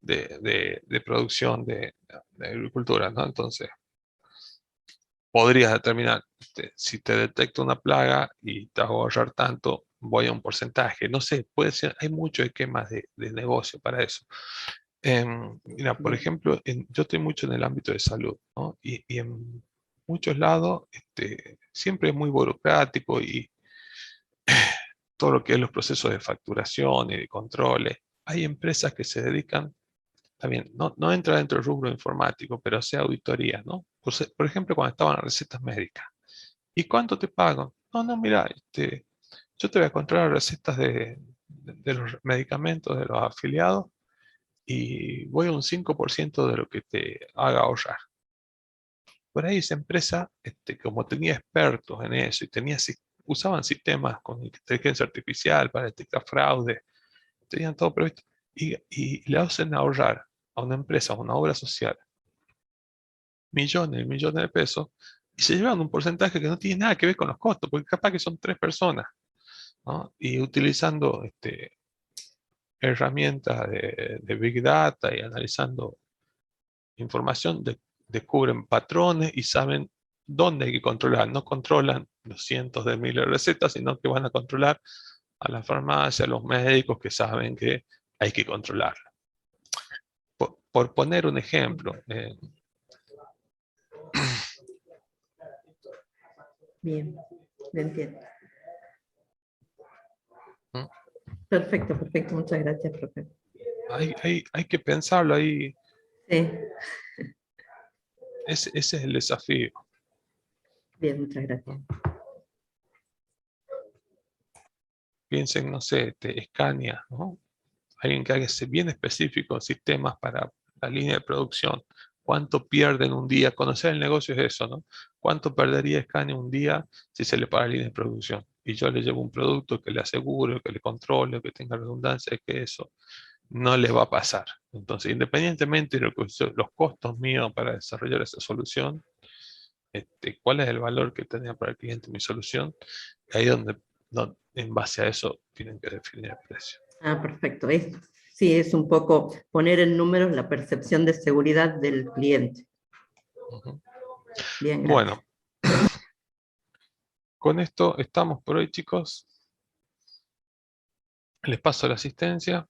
de producción de agricultura, ¿no? Entonces, podrías determinar, si te detecta una plaga y te vas a ahorrar tanto, voy a un porcentaje. No sé, puede ser, hay muchos esquemas de negocio para eso. Mira, por ejemplo, yo estoy mucho en el ámbito de salud, ¿no? Y en muchos lados siempre es muy burocrático y todo lo que es los procesos de facturación y de controles. Hay empresas que se dedican, también, no entra dentro del rubro informático, pero hace auditorías, ¿no? Por ejemplo, cuando estaban las recetas médicas. ¿Y cuánto te pagan? No, mira, yo te voy a controlar recetas de los medicamentos de los afiliados y voy a un 5% de lo que te haga ahorrar. Por ahí esa empresa, como tenía expertos en eso y usaban sistemas con inteligencia artificial para detectar fraude, tenían todo previsto, y le hacen ahorrar a una empresa, a una obra social, millones y millones de pesos, y se llevan un porcentaje que no tiene nada que ver con los costos, porque capaz que son 3 personas, ¿no? Y utilizando herramientas de Big Data y analizando información, descubren patrones y saben dónde hay que controlar. No controlan los cientos de miles de recetas, sino que van a controlar a la farmacia, a los médicos que saben que hay que controlarla. Por poner un ejemplo. Bien, lo entiendo. ¿Mm? Perfecto, muchas gracias, profe. Hay que pensarlo ahí. Sí. Ese es el desafío. Bien, muchas gracias. Piensen, no sé, Scania, ¿no? Alguien que haga bien específico, sistemas para la línea de producción. ¿Cuánto pierden un día? Conocer el negocio es eso, ¿no? ¿Cuánto perdería Scania un día si se le paga la línea de producción? Y yo le llevo un producto que le aseguro, que le controle, que tenga redundancia, que eso no le va a pasar. Entonces, independientemente de los costos míos para desarrollar esa solución, cuál es el valor que tenía para el cliente mi solución, ahí donde en base a eso tienen que definir el precio. Perfecto. Sí, es un poco poner en números la percepción de seguridad del cliente. Bien, gracias. Bueno, con esto estamos por hoy, chicos. Les paso la asistencia.